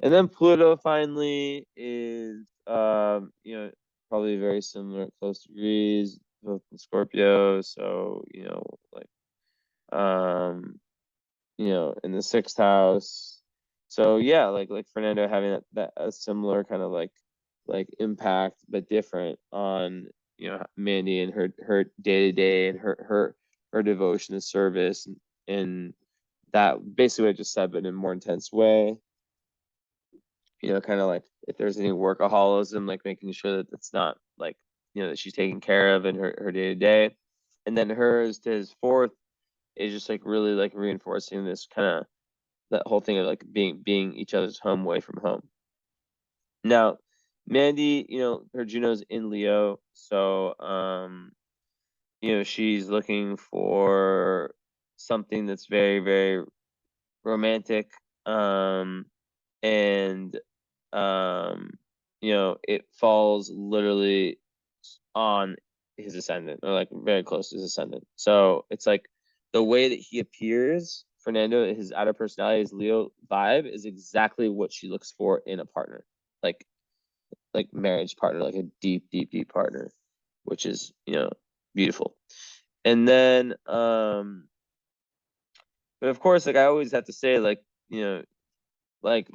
And then Pluto finally is you know, probably very similar at close degrees, both in Scorpio. So, you know, like you know, in the sixth house. So yeah, like Fernando having that a similar kind of like impact, but different on, you know, Mandy and her day to day and her devotion to service, and that basically what I just said, but in a more intense way. You know, kind of like if there's any workaholism, like making sure that it's not like, you know, that she's taken care of in her day to day. And then hers to his fourth is just like really like reinforcing this kind of that whole thing of like being each other's home away from home. Now, Mandy, you know, her Juno's in Leo, so you know, she's looking for something that's very, very romantic. And um, you know, it falls literally on his ascendant, or like very close to his ascendant. So it's like the way that he appears, Fernando, his outer personality, his Leo vibe is exactly what she looks for in a partner, like marriage partner, like a deep, deep, deep partner, which is, you know, beautiful. And then but of course, like I always have to say, like, you know, like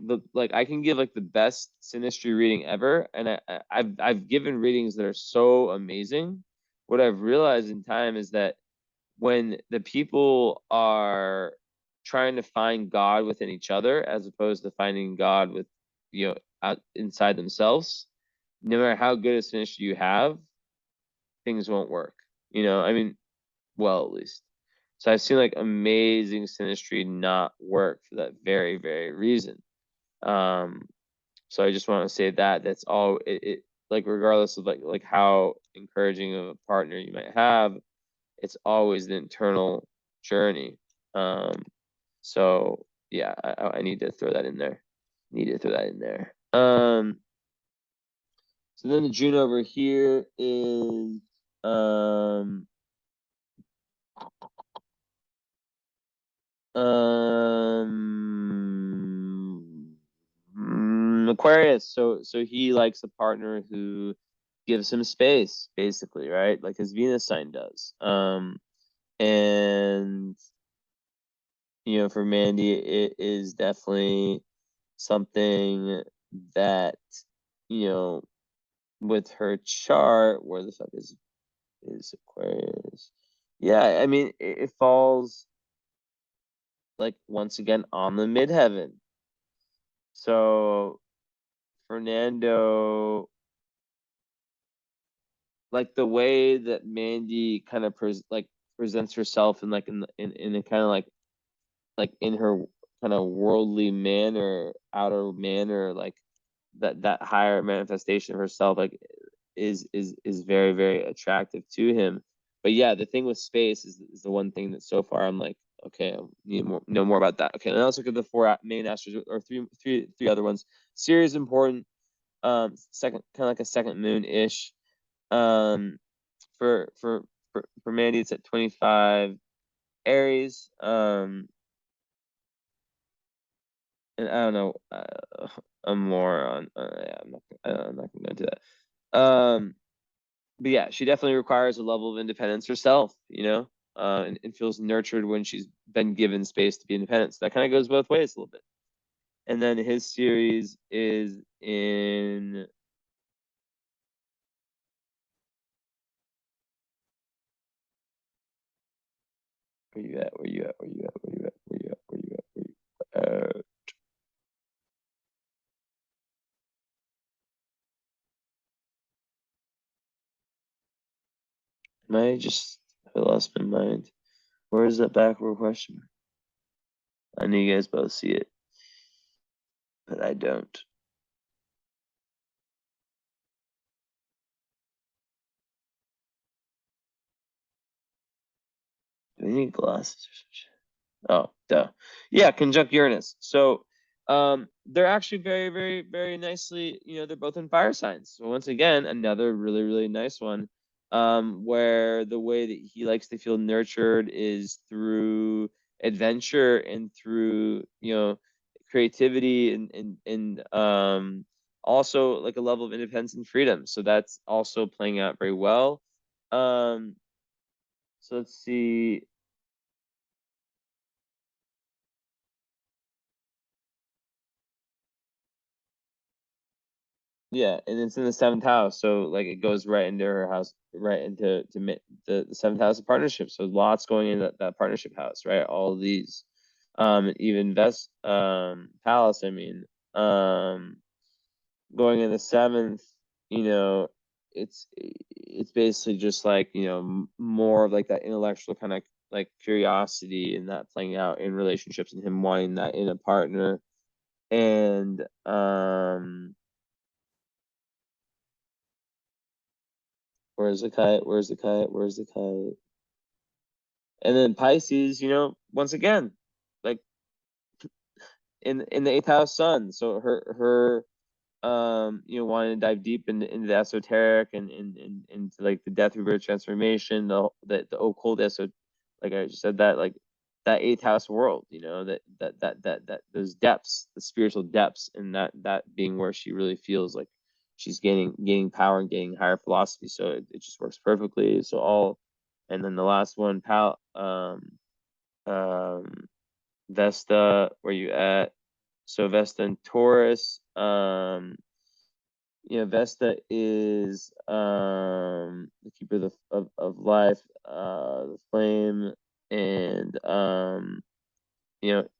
I can give like the best synastry reading ever, and I've given readings that are so amazing. What I've realized in time is that when the people are trying to find God within each other, as opposed to finding God with, you know, out inside themselves, no matter how good a synastry you have, things won't work. You know, I mean, well, at least. So I've seen like amazing synastry not work for that very, very reason. Um, so I just want to say that that's all it like, regardless of like how encouraging of a partner you might have, it's always the internal journey. So yeah, I need to throw that in there. Need to throw that in there. So then the June over here is um Aquarius. So he likes a partner who gives him space, basically, right? Like his Venus sign does. And you know, for Mandy, it is definitely something that, you know, with her chart, where the fuck is Aquarius? Yeah, I mean, it falls like once again on the midheaven. So Fernando, like the way that Mandy kind of presents herself in like in a kind of like in her kind of worldly manner, outer manner, like that higher manifestation of herself, like is very, very attractive to him. But yeah, the thing with space is the one thing that so far I'm like, okay, I need more know more about that. Okay, and let's look at the four main astros, or three other ones. Ceres important, second, kind of like a second moon ish. Um, for for for Mandy, it's at 25 Aries. And I don't know. I'm more on. Yeah, I'm not gonna go into that. But yeah, she definitely requires a level of independence herself. You know, and feels nurtured when she's been given space to be independent. So that kind of goes both ways a little bit. And then his series is in. Where you at? Where you at? Where you at? Where you at? Where you at? Where you at? Where you at? I just I lost my mind. Where is that backward question mark? I know you guys both see it, but I don't. Do we need glasses or something? Oh, duh. Yeah, conjunct Uranus. So they're actually very, very, very nicely, they're both in fire signs. So once again, another really, really nice one. Where the way that he likes to feel nurtured is through adventure and through, creativity and also like a level of independence and freedom. So that's also playing out very well. Um, so let's see. Yeah, and it's in the seventh house, so like it goes right into her house, right into the seventh house of partnership. So lots going in that partnership house, right? All of these, even Vest Palace. I mean, going in the seventh, you know, it's basically just like more of like that intellectual kind of like curiosity and that playing out in relationships and him wanting that in a partner and where's the kite? Where's the kite? Where's the kite? And then Pisces, once again, like in the eighth house sun. So her wanting to dive deep into the esoteric and into like the death rebirth transformation, the occult like I just said that like that eighth house world, that those depths, the spiritual depths, and that being where she really feels like she's gaining power and gaining higher philosophy. So it just works perfectly. So all, and then the last one, um Vesta, where you at? So Vesta and Taurus, Vesta is the keeper of life, the flame, and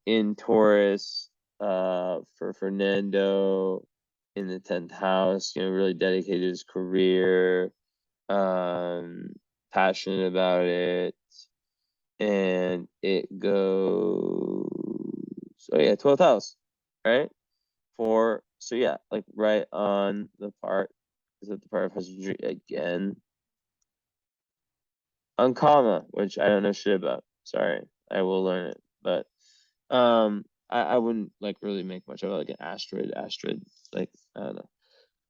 in Taurus, for Fernando in the 10th house, really dedicated to his career, um, passionate about it, and it goes, oh yeah, 12th house, right? So yeah, like right on the part, is it the part of husbandry again? On comma, which I don't know shit about. Sorry, I will learn it. But I wouldn't like really make much of it like an asteroid, like I don't know.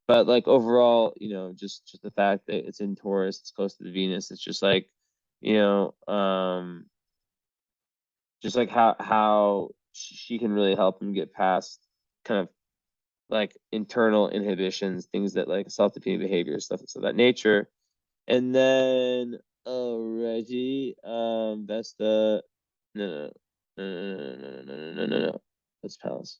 But like overall, just the fact that it's in Taurus, it's close to the Venus, it's just like, you know, um, just like how she can really help him get past kind of like internal inhibitions, things that like self-defeating behavior, stuff of that nature. And then Reggie, Vesta, no, no. That's Palace.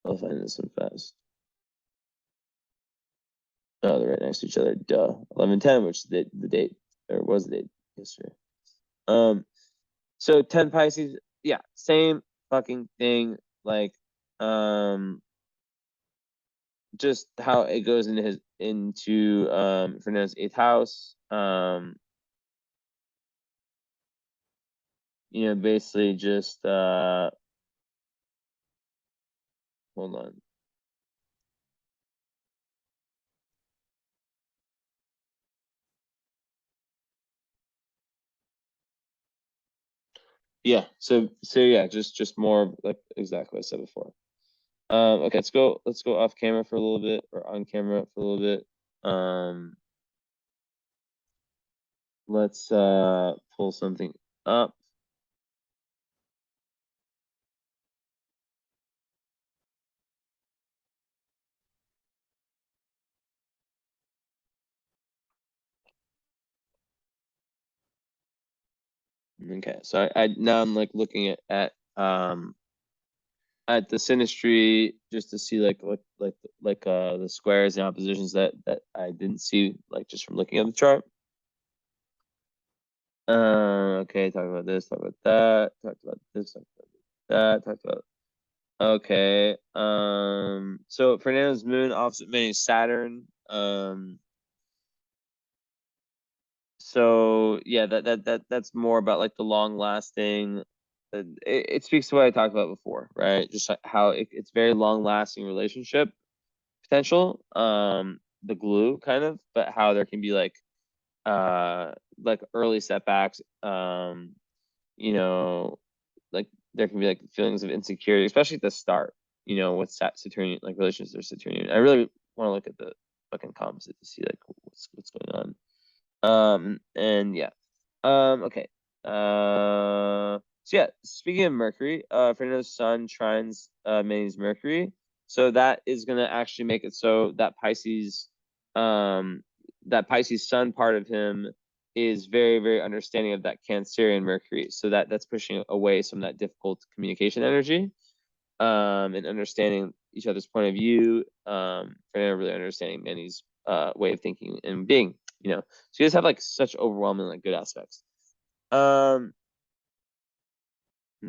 I'll find this one fast. Oh, they're right next to each other. Duh. 11-10, which is the date, or was the date yesterday. Um, so 10 Pisces, yeah, same fucking thing. Like, um, just how it goes into Fernando's eighth house. Basically just hold on. Yeah, so yeah, just more like exactly what I said before. Okay, let's go off camera for a little bit or on camera for a little bit. Let's pull something up. Okay, so I now I'm like looking at the synastry just to see like the squares and oppositions that I didn't see like just from looking at the chart. Okay, talk about this, talk about that, talk about this, talk about that, talk about. Okay, so Fernando's moon opposite Saturn So yeah, that's more about like the long lasting. It speaks to what I talked about before, right? Just like how it's very long lasting relationship potential, the glue kind of, but how there can be like early setbacks, you know, like there can be like feelings of insecurity, especially at the start, with Saturnian, like relationships or Saturnian. I really want to look at the fucking composite to see like what's going on. And yeah. Okay. So yeah, speaking of Mercury, Fernando's sun trines Manny's Mercury. So that is gonna actually make it so um, that Pisces sun part of him is very, very understanding of that Cancerian Mercury. So that's pushing away some of that difficult communication energy, and understanding each other's point of view. Fernando really understanding Manny's way of thinking and being. So you guys have like such overwhelming like good aspects. Um,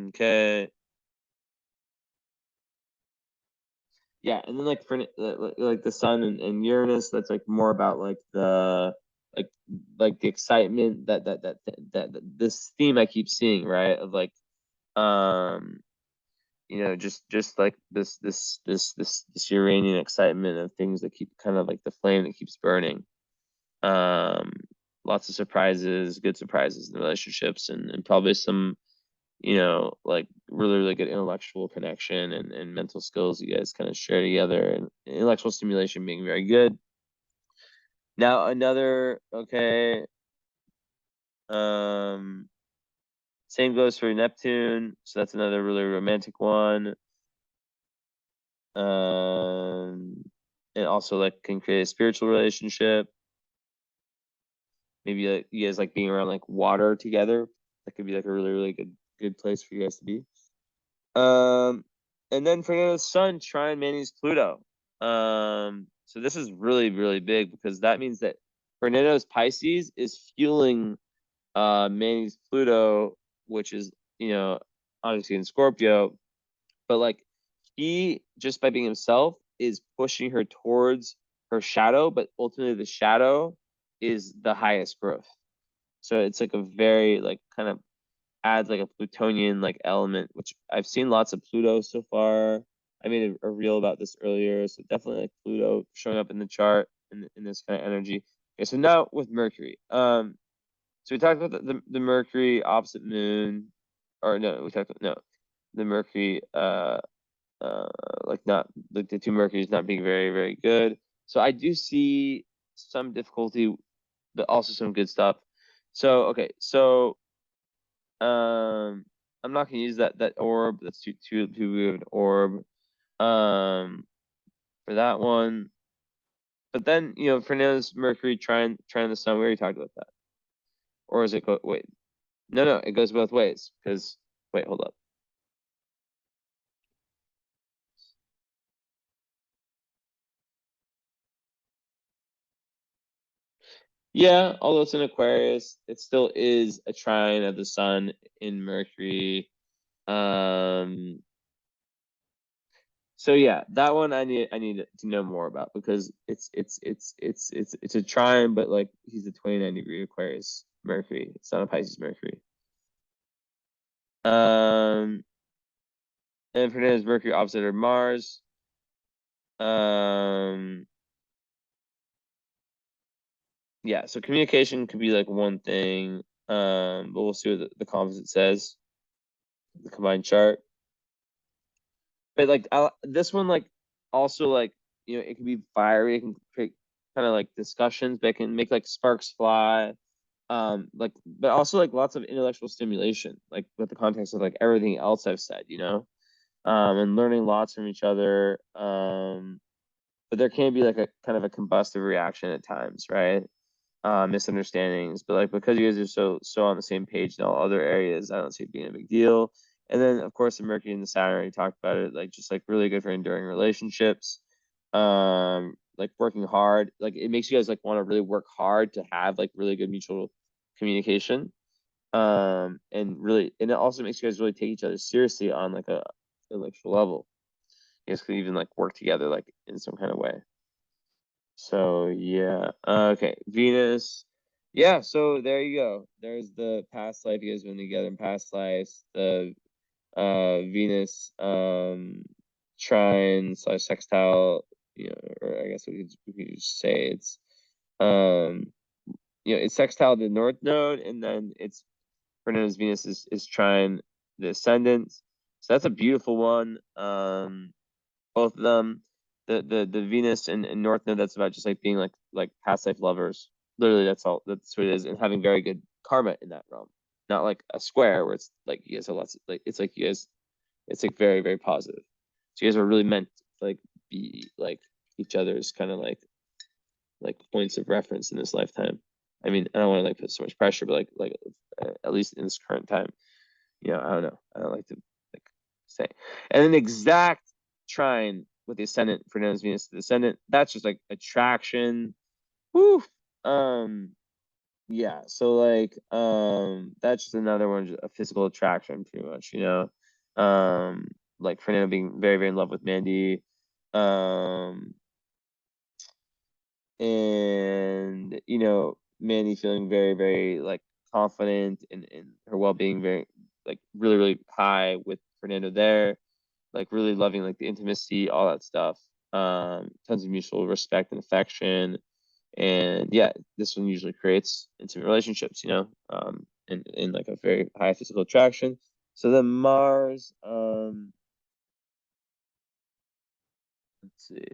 okay. Yeah, and then like for like the sun and Uranus, that's like more about like like the excitement that this theme I keep seeing, right? Of like um just like this Uranian excitement of things that keep kind of like the flame that keeps burning. Um, Lots of surprises, good surprises in the relationships, and probably some like really, really good intellectual connection and mental skills you guys kind of share together, and intellectual stimulation being very good. Now another, okay, um, same goes for Neptune, so that's another really romantic one. And also like can create a spiritual relationship. Maybe like you guys like being around like water together. That could be like a really, really good place for you guys to be. And then Fernando's sun trine Manny's Pluto. So this is really, really big because that means that Fernando's Pisces is fueling Manny's Pluto, which is, obviously in Scorpio, but like he just by being himself is pushing her towards her shadow, but ultimately the shadow is the highest growth. So it's like a very like kind of adds like a Plutonian like element, which I've seen lots of Pluto so far. I made a reel about this earlier, so definitely like Pluto showing up in the chart in this kind of energy. Okay, so now with Mercury. So we talked about the Mercury opposite moon, or no, we talked about no, the Mercury like not like the two Mercuries not being very, very good. So I do see some difficulty, but also some good stuff. So okay, so I'm not gonna use that orb. That's too big of an orb. For that one. But then Fernandez Mercury trying the sun. We already talked about that. Or is it wait? No, it goes both ways. Because wait, hold up. Yeah, although it's in Aquarius, it still is a trine of the sun in Mercury. Um, so yeah, that one I need to know more about because it's a trine, but like he's a 29-degree Aquarius Mercury. It's not a Pisces Mercury. Um, and Fernandez Mercury opposite of Mars. Um, yeah, so communication could be like one thing. But we'll see what the composite says, the combined chart. But like this one, like also like it can be fiery. It can create kind of like discussions, but it can make like sparks fly. Like but also like lots of intellectual stimulation, like with the context of like everything else I've said, and learning lots from each other. But there can be like a kind of a combustive reaction at times, right? Misunderstandings, but like because you guys are so on the same page in all other areas, I don't see it being a big deal. And then of course the Mercury and the Saturn, you talked about it, like just like really good for enduring relationships. Like working hard, like it makes you guys like want to really work hard to have like really good mutual communication. And it also makes you guys really take each other seriously on like a intellectual level. You guys could even like work together like in some kind of way. So yeah. Okay, Venus. Yeah, so there you go. There's the past life you guys been together in past lives. The Venus trine slash sextile, or I guess we could just say it's um it's sextile the north node, and then it's Fernando's Venus is trine the ascendant. So that's a beautiful one. Both of them, the Venus and North Node, that's about just like being like past life lovers. Literally, that's all. That's what it is, and having very good karma in that realm. Not like a square where it's like you guys have lots of, like it's like you guys, it's like very very positive. So you guys are really meant to like be like each other's kind of like points of reference in this lifetime. I mean, I don't want to like put so much pressure, but at least in this current time, I don't know. I don't like to like say. And an exact trine with the ascendant, Fernando's Venus to the ascendant, that's just like attraction. Woo. Um, yeah. So that's just another one, just a physical attraction, pretty much. Like Fernando being very very in love with Mandy. Um, and Mandy feeling very very like confident in her well-being, very like really really high with Fernando there, like really loving like the intimacy, all that stuff. Tons of mutual respect and affection, and yeah, this one usually creates intimate relationships, in like a very high physical attraction. So then Mars, let's see,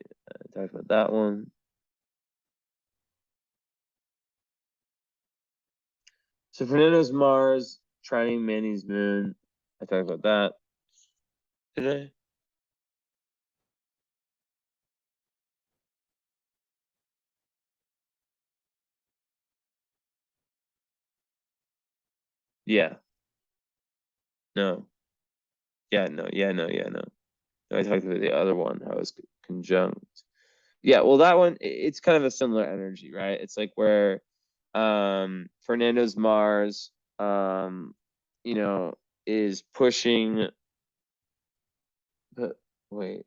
talk about that one. So Fernando's Mars, trining Manny's Moon. I talked about that today. Yeah. No. Yeah. No. Yeah. No. Yeah. No. No, I talked about the other one. How it's conjunct. Yeah. Well, that one, it's kind of a similar energy, right? It's like where, Fernando's Mars, you know, is pushing. But wait.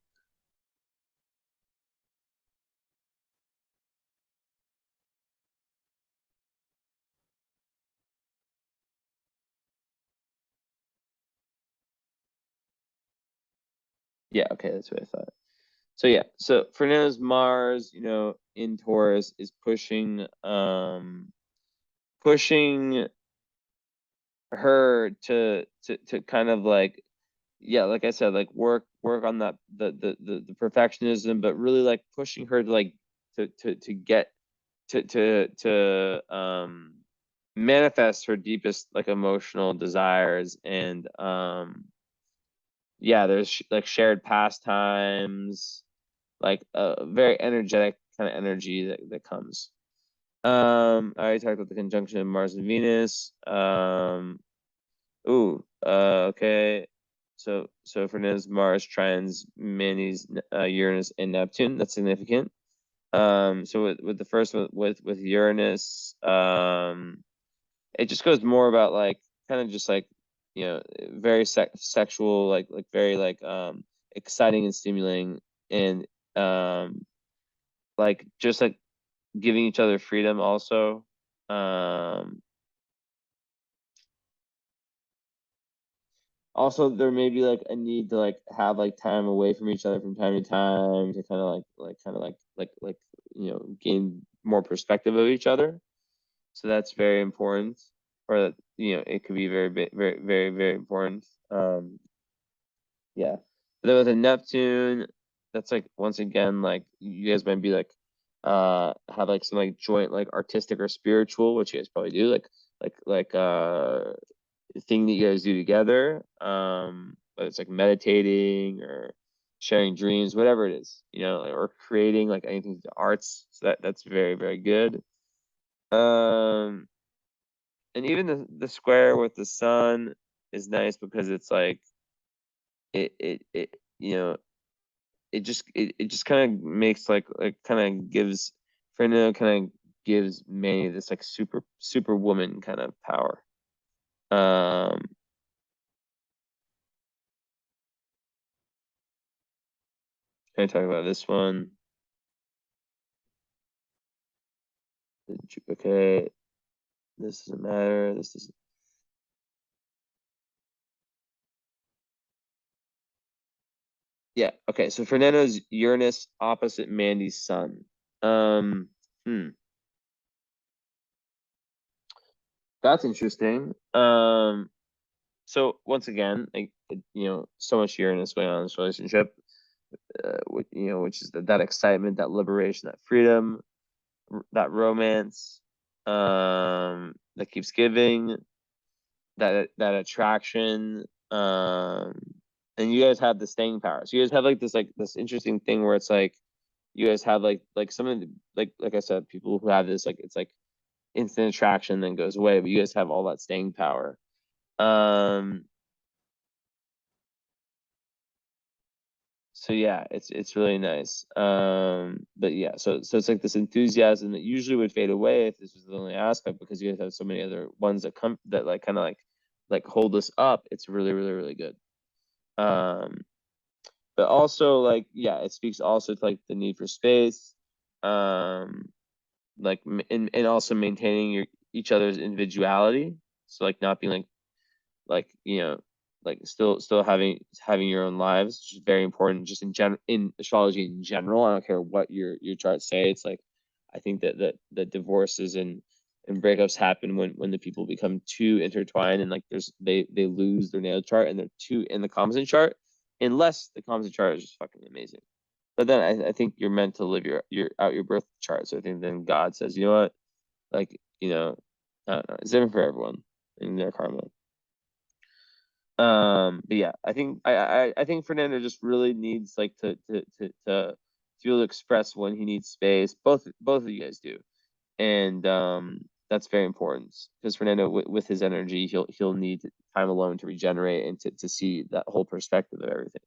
Yeah. Okay. That's what I thought. So yeah. So Fernando's Mars, in Taurus is pushing her to kind of like, yeah, like I said, like work on that the perfectionism, but really like pushing her to like to get to manifest her deepest like emotional desires. And yeah, there's like shared pastimes, like a very energetic kind of energy that comes. I already talked about the conjunction of Mars and Venus. Okay. So Fernandez, Mars, trines, Manny's, Uranus, and Neptune. That's significant. So with the first one with Uranus, it just goes more about like kind of just like very sexual, like very like exciting and stimulating, and like just like giving each other freedom also. Also, there may be like a need to like have like time away from each other from time to time to kind of like gain more perspective of each other. So that's very important, or that it could be very very very very important. Yeah. But then with a Neptune, that's like once again like you guys might be like have like some like joint like artistic or spiritual, which you guys probably do, like thing that you guys do together. Whether it's like meditating or sharing dreams, whatever it is, or creating like anything to the arts. So that's very, very good. Um, and even the square with the sun is nice because it's like it it just kind of makes like kind of gives Fernando kind of gives Manny this like super woman kind of power. Um, can I talk about this one? Okay, this doesn't matter. This doesn't. Yeah. Okay. So Fernando's Uranus opposite Mandy's Sun. Um. Hmm. That's interesting. So once again, like so much Uranus going on in this relationship. Which is that excitement, that liberation, that freedom, that romance, that keeps giving, that attraction, and you guys have the staying power. So you guys have this interesting thing where it's like you guys have some of the, like I said, people who have this it's like instant attraction then goes away, but you guys have all that staying power. Um, so yeah, it's really nice. But yeah, so it's like this enthusiasm that usually would fade away if this was the only aspect, because you guys have so many other ones that come that kind of hold us up. It's really, really, really good. Um, but also yeah, it speaks also to the need for space, um, and also maintaining each other's individuality. So not being like still having your own lives, which is very important just in astrology in general. I don't care what your charts say. It's I think that divorces and breakups happen when the people become too intertwined, and they lose their natal chart and they're too in the composite chart, unless the composite chart is just fucking amazing. But then I think you're meant to live your birth chart. So I think then God says, you know what, I don't know, it's different for everyone in their karma. But yeah, I think Fernando just really needs to be able to express when he needs space. Both of you guys do, and that's very important, because Fernando with his energy, he'll need time alone to regenerate and to see that whole perspective of everything.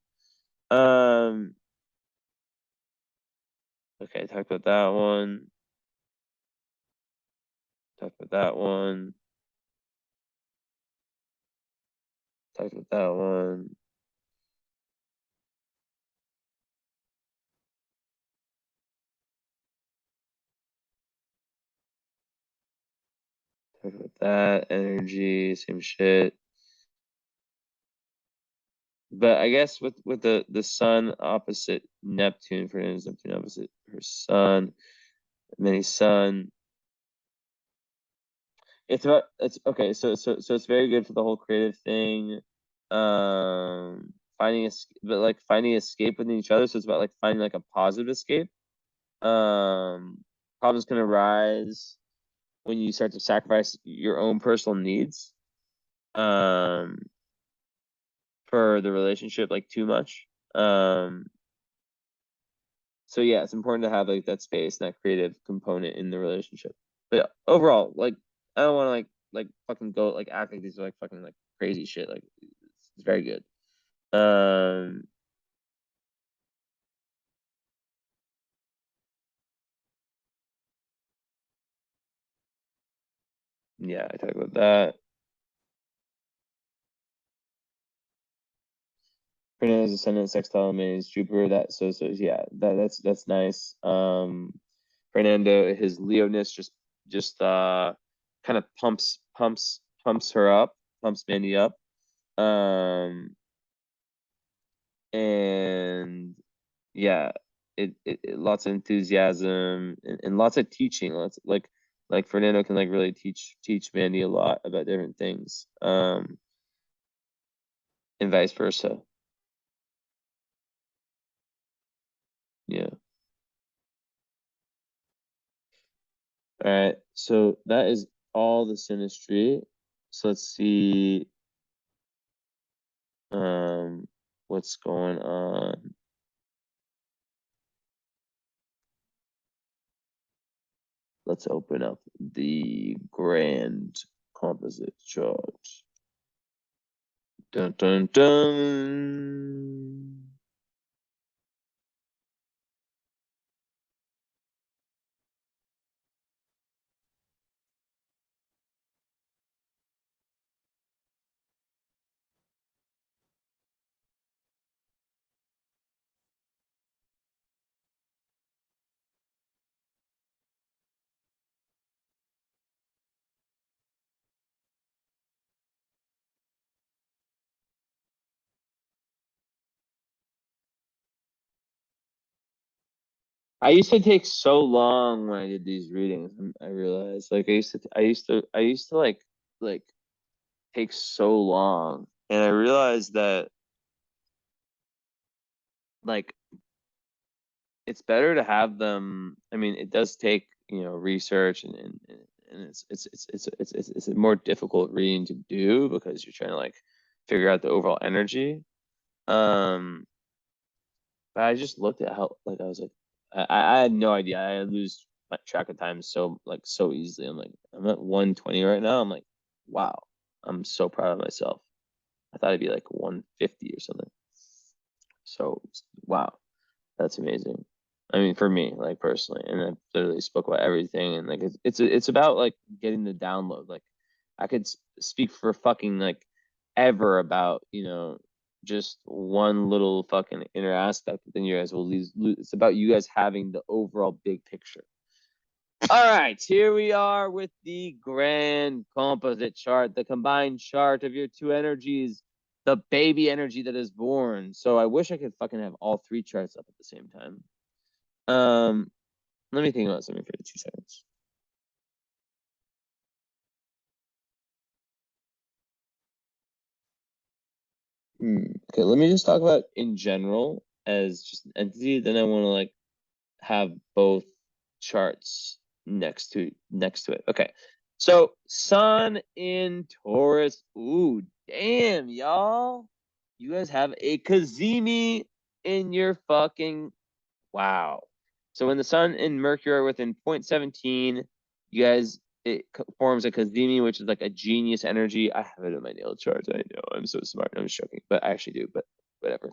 Um, okay, talk about that one. Talk about that one. Talk about that one. Talk about that energy. Same shit. But I guess with the sun opposite Neptune, for instance, Neptune opposite her sun, many sun. It's okay. So it's very good for the whole creative thing. Finding but finding escape within each other. So it's about finding a positive escape. Problems can arise when you start to sacrifice your own personal needs. Um, for the relationship too much. So yeah, it's important to have that space and that creative component in the relationship. But yeah, overall, I don't want to fucking go act like these are fucking crazy shit. It's very good. Um, yeah, I talk about that. Fernando's ascendant sextile is Jupiter. So yeah, that's nice. Fernando, his Leoness just kind of pumps her up, pumps Mandy up. And yeah, it lots of enthusiasm and lots of teaching. Lots Fernando can really teach Mandy a lot about different things. And vice versa. Yeah. All right. So that is all the synastry. So let's see um what's going on. Let's open up the grand composite chart. Dun dun dun. I used to take so long when I did these readings. I realized, like, I used to like take so long, and I realized that like it's better to have them. I mean, it does take, research, and it's a more difficult reading to do because you're trying to like figure out the overall energy. Um, but I just looked at how, like, I was like, I had no idea. I lose my track of time so easily. I'm like, I'm at 120 right now. I'm like, wow, I'm so proud of myself. I thought it'd be like 150 or something. So wow, that's amazing. I mean, for me, like personally, and I literally spoke about everything, and like it's about like getting the download. Like I could speak for fucking like ever about just one little fucking inner aspect, but then you guys will lose. It's about you guys having the overall big picture. All right, here we are with the grand composite chart, the combined chart of your two energies, the baby energy that is born. So I wish I could fucking have all three charts up at the same time. Let me think about something for 2 seconds. Okay, let me just talk about in general as just an entity. Then I want to like have both charts next to it. Okay. So Sun in Taurus. Ooh, damn, y'all. You guys have a Kazemi in your fucking wow. So when the Sun and Mercury are within 0.17, you guys it forms a Kazemi, which is like a genius energy. I have it in my nail chart. I know I'm so smart. I'm just joking, but I actually do. But whatever.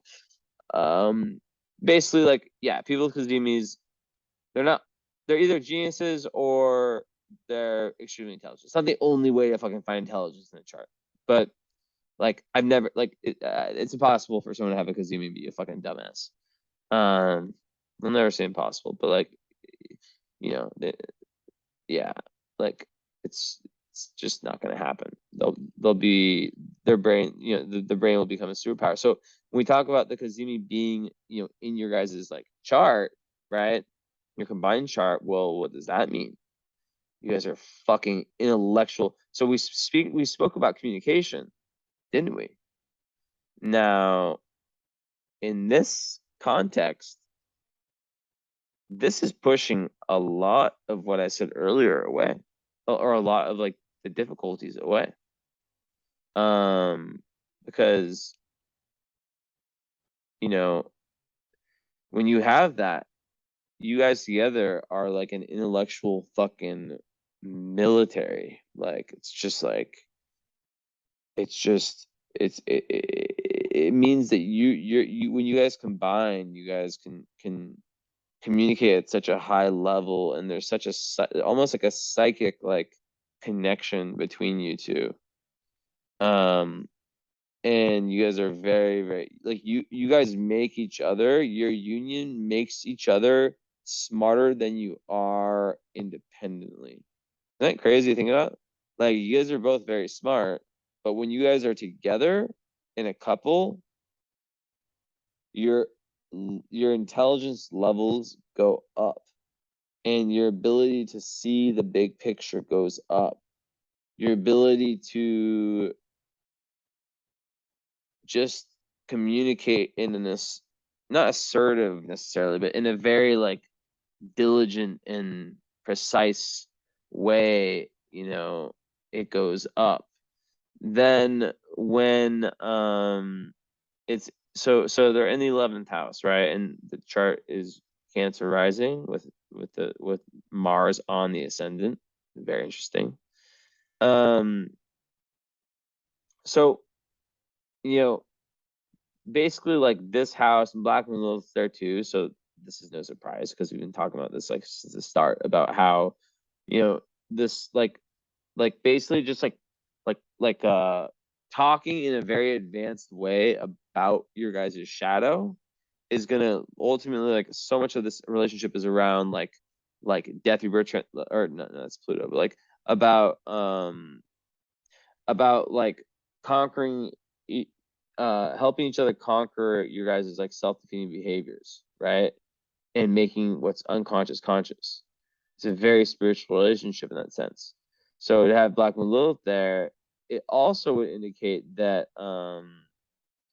Basically, like yeah, people with Kazemis, they're not. They're either geniuses or they're extremely intelligent. It's not the only way to fucking find intelligence in a chart, but like I've never it's impossible for someone to have a Kazemi and be a fucking dumbass. I'll never say impossible, but like, you know, yeah, like it's just not gonna happen. They'll be their brain, the brain will become a superpower. So when we talk about the Kazemi being, in your guys's like chart, right? Your combined chart, well, what does that mean? You guys are fucking intellectual. So we spoke about communication, didn't we? Now, in this context, this is pushing a lot of what I said earlier away, or a lot of like the difficulties away. Because you know when you have that, you guys together are like an intellectual fucking military. Like it's just like it's just it means that you when you guys combine, you guys can communicate at such a high level, and there's such a almost like a psychic like connection between you two. Um, and you guys are very, very like you guys make each other, your union makes each other smarter than you are independently. Isn't that crazy to think about? Like you guys are both very smart, but when you guys are together in a couple, your your intelligence levels go up, and your ability to see the big picture goes up. Your ability to just communicate in this not assertive necessarily, but in a very like diligent and precise way, it goes up. Then when it's so they're in the 11th house, right? And the chart is Cancer rising with Mars on the ascendant. Very interesting. Um, so you know, basically like this house and Black Moon lives there too. So this is no surprise because we've been talking about this like since the start about how, this like basically just talking in a very advanced way about your guys' shadow is gonna ultimately like so much of this relationship is around like death rebirth or no, that's Pluto, but like about like conquering helping each other conquer your guys' like self-defeating behaviors, right? and making what's unconscious conscious. It's a very spiritual relationship in that sense. So to have Black Moon Lilith there, it also would indicate that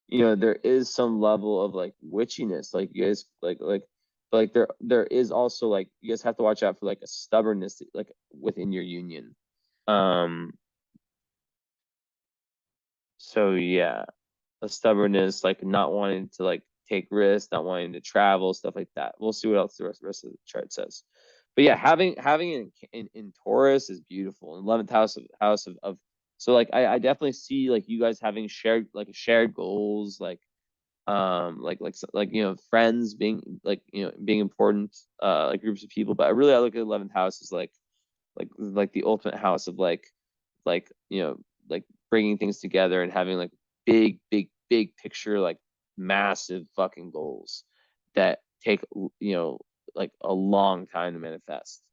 there is some level of like witchiness, like you guys like there is also like you guys have to watch out for like a stubbornness like within your union. So yeah, a stubbornness, like not wanting to like take risks, not wanting to travel, stuff like that. We'll see what else the rest of the chart says. But yeah, having in Taurus is beautiful. 11th house of so like I definitely see like you guys having shared goals, friends being being important, like groups of people. But I look at 11th house as like the ultimate house of like like bringing things together and having like big picture, like massive fucking goals that take like a long time to manifest.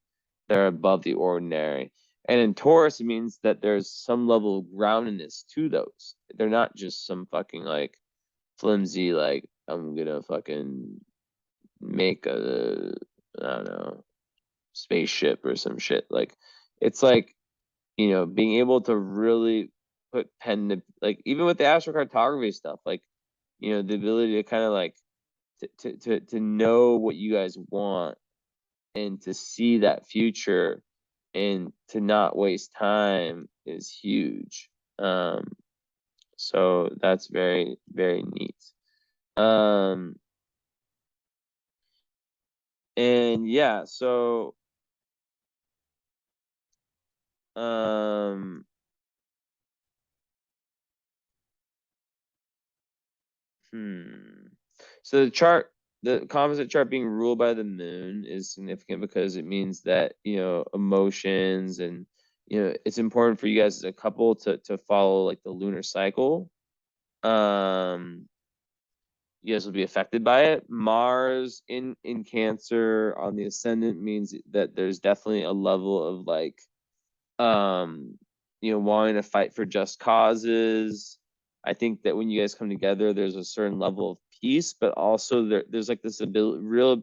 They're above the ordinary. And in Taurus, it means that there's some level of groundedness to those. They're not just some fucking like flimsy, like I'm gonna fucking make a, I don't know, spaceship or some shit. Like it's like, being able to really put pen to, like, even with the astrocartography stuff, like, the ability to kind of like to know what you guys want and to see that future and to not waste time is huge. So that's very, very neat. And yeah, so so the composite chart being ruled by the moon is significant because it means that, emotions and, it's important for you guys as a couple to follow like the lunar cycle. You guys will be affected by it. Mars in Cancer on the ascendant means that there's definitely a level of like wanting to fight for just causes. I think that when you guys come together, there's a certain level of peace, but also there's like this real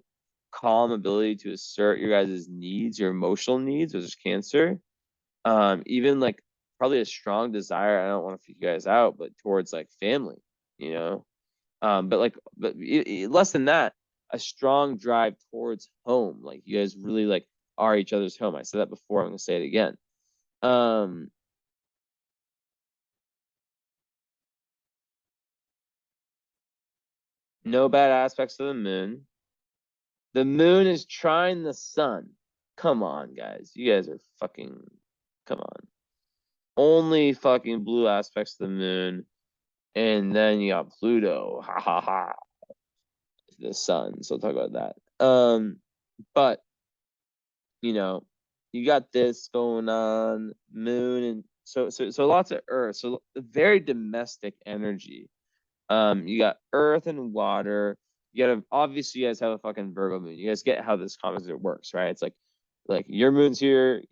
calm ability to assert your guys' needs, your emotional needs, which is Cancer. Even like probably a strong desire, I don't want to freak you guys out, but towards like family, you know. But less than that, a strong drive towards home. Like you guys really like are each other's home. I said that before, I'm gonna say it again. No bad aspects of the moon. The moon is trine the sun. Come on, guys. You guys are fucking, come on. Only fucking blue aspects of the moon. And then you got Pluto. Ha ha ha. The sun. So we'll talk about that. But you got this going on, moon, and so lots of earth. So very domestic energy. You got earth and water. You gotta, obviously you guys have a fucking Virgo moon. You guys get how this composite works, right? It's like your moon's here.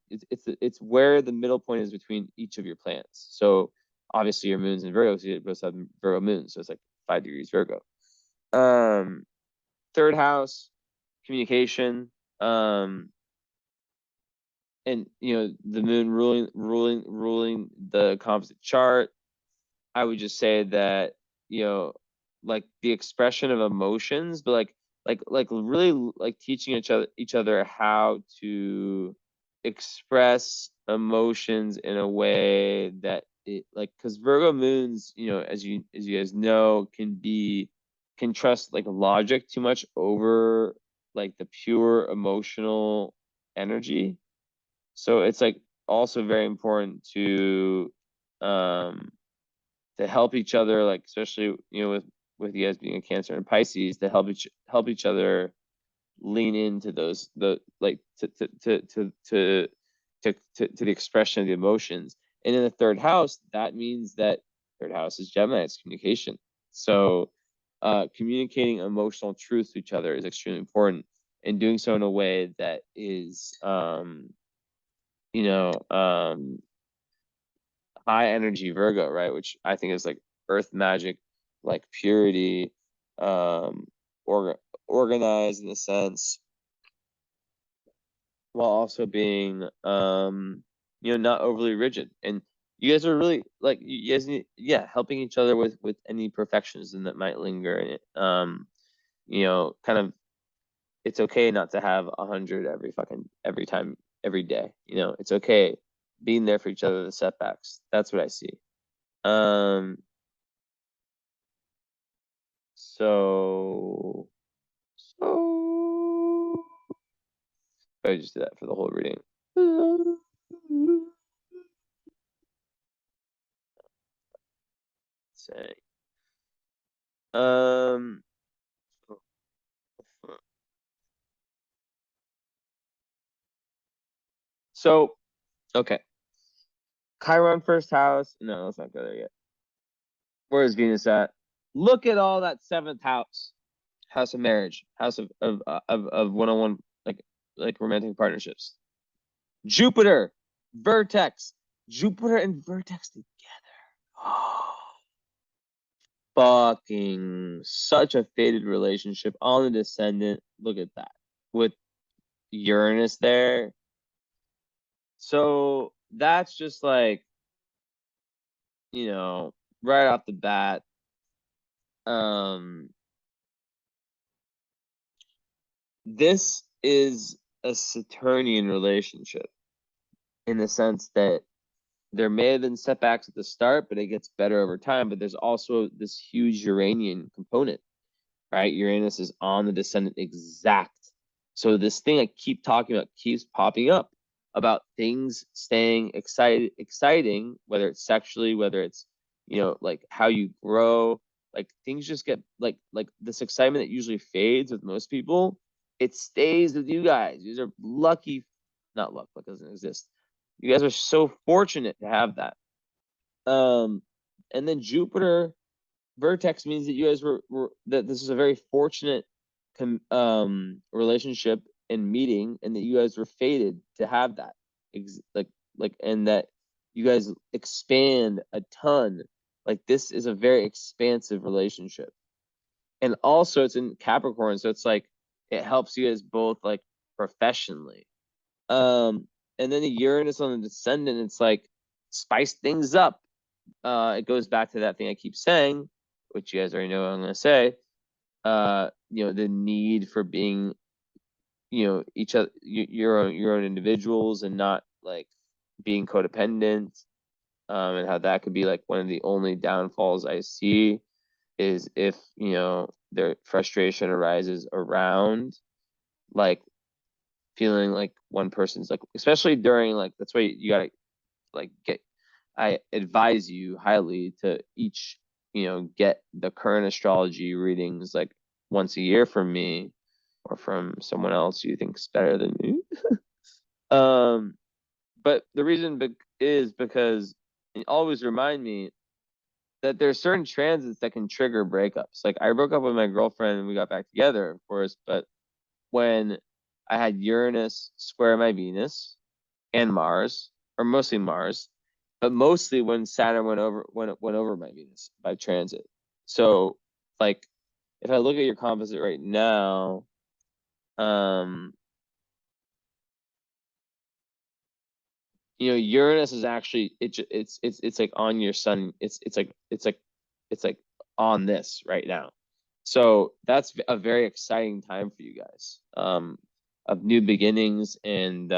It's where the middle point is between each of your planets. So obviously your moon's in Virgo, so you both have Virgo moons. So it's like 5 degrees Virgo. Third house, communication. And the moon ruling the composite chart. I would just say that, like the expression of emotions, but like really like teaching each other how to express emotions in a way that it, like, because Virgo moons, as you guys know, can trust like logic too much over like the pure emotional energy. So it's like also very important to help each other, like especially with you guys being a Cancer and Pisces, to help each other lean into those the like to the expression of the emotions. And in the third house, that means that third house is Gemini, it's communication. So communicating emotional truth to each other is extremely important, and doing so in a way that is you know high energy Virgo, right? Which I think is like earth magic, like purity, or organized in a sense, while also being not overly rigid. And you guys are really like you guys need, helping each other with any perfectionism that might linger in it. Kind of, it's okay not to have 100 every time, every day. It's okay being there for each other, the setbacks. That's what I see. So I just did that for the whole reading. Say. So, okay. Chiron first house. No, let's not go there yet. Where is Venus at? Look at all that seventh house. House of marriage. House of one-on-one, like romantic partnerships. Jupiter, vertex. Jupiter and vertex together. Oh, fucking such a fated relationship on the descendant. Look at that. With Uranus there. So that's just like, right off the bat, this is a Saturnian relationship in the sense that there may have been setbacks at the start, but it gets better over time. But there's also this huge Uranian component, right? Uranus is on the descendant exact. So this thing I keep talking about keeps popping up about things staying exciting, whether it's sexually, whether it's, like how you grow, like things just get like this excitement that usually fades with most people. It stays with you guys. You guys are lucky, not luck, luck doesn't exist. You guys are so fortunate to have that. And then Jupiter vertex means that you guys were that this is a very fortunate relationship and meeting, and that you guys were fated to have that, and that you guys expand a ton. Like this is a very expansive relationship, and also it's in Capricorn, so it's like it helps you guys both like professionally. And then the Uranus on the descendant, it's like spice things up. It goes back to that thing I keep saying, which you guys already know what I'm going to say. The need for being, each other, your own individuals, and not like being codependent. And how that could be like one of the only downfalls I see is if, their frustration arises around like feeling like one person's like, especially during like, that's why you gotta like I advise you highly to each, get the current astrology readings like once a year from me or from someone else you think's better than me. But the reason is because it always remind me that there's certain transits that can trigger breakups. Like I broke up with my girlfriend and we got back together, of course, but when I had Uranus square my Venus and Mars, or mostly Mars, but mostly when Saturn went over my Venus by transit. So like if I look at your composite right now, Uranus is actually it's like on your sun. It's like on this right now. So that's a very exciting time for you guys. Of new beginnings, and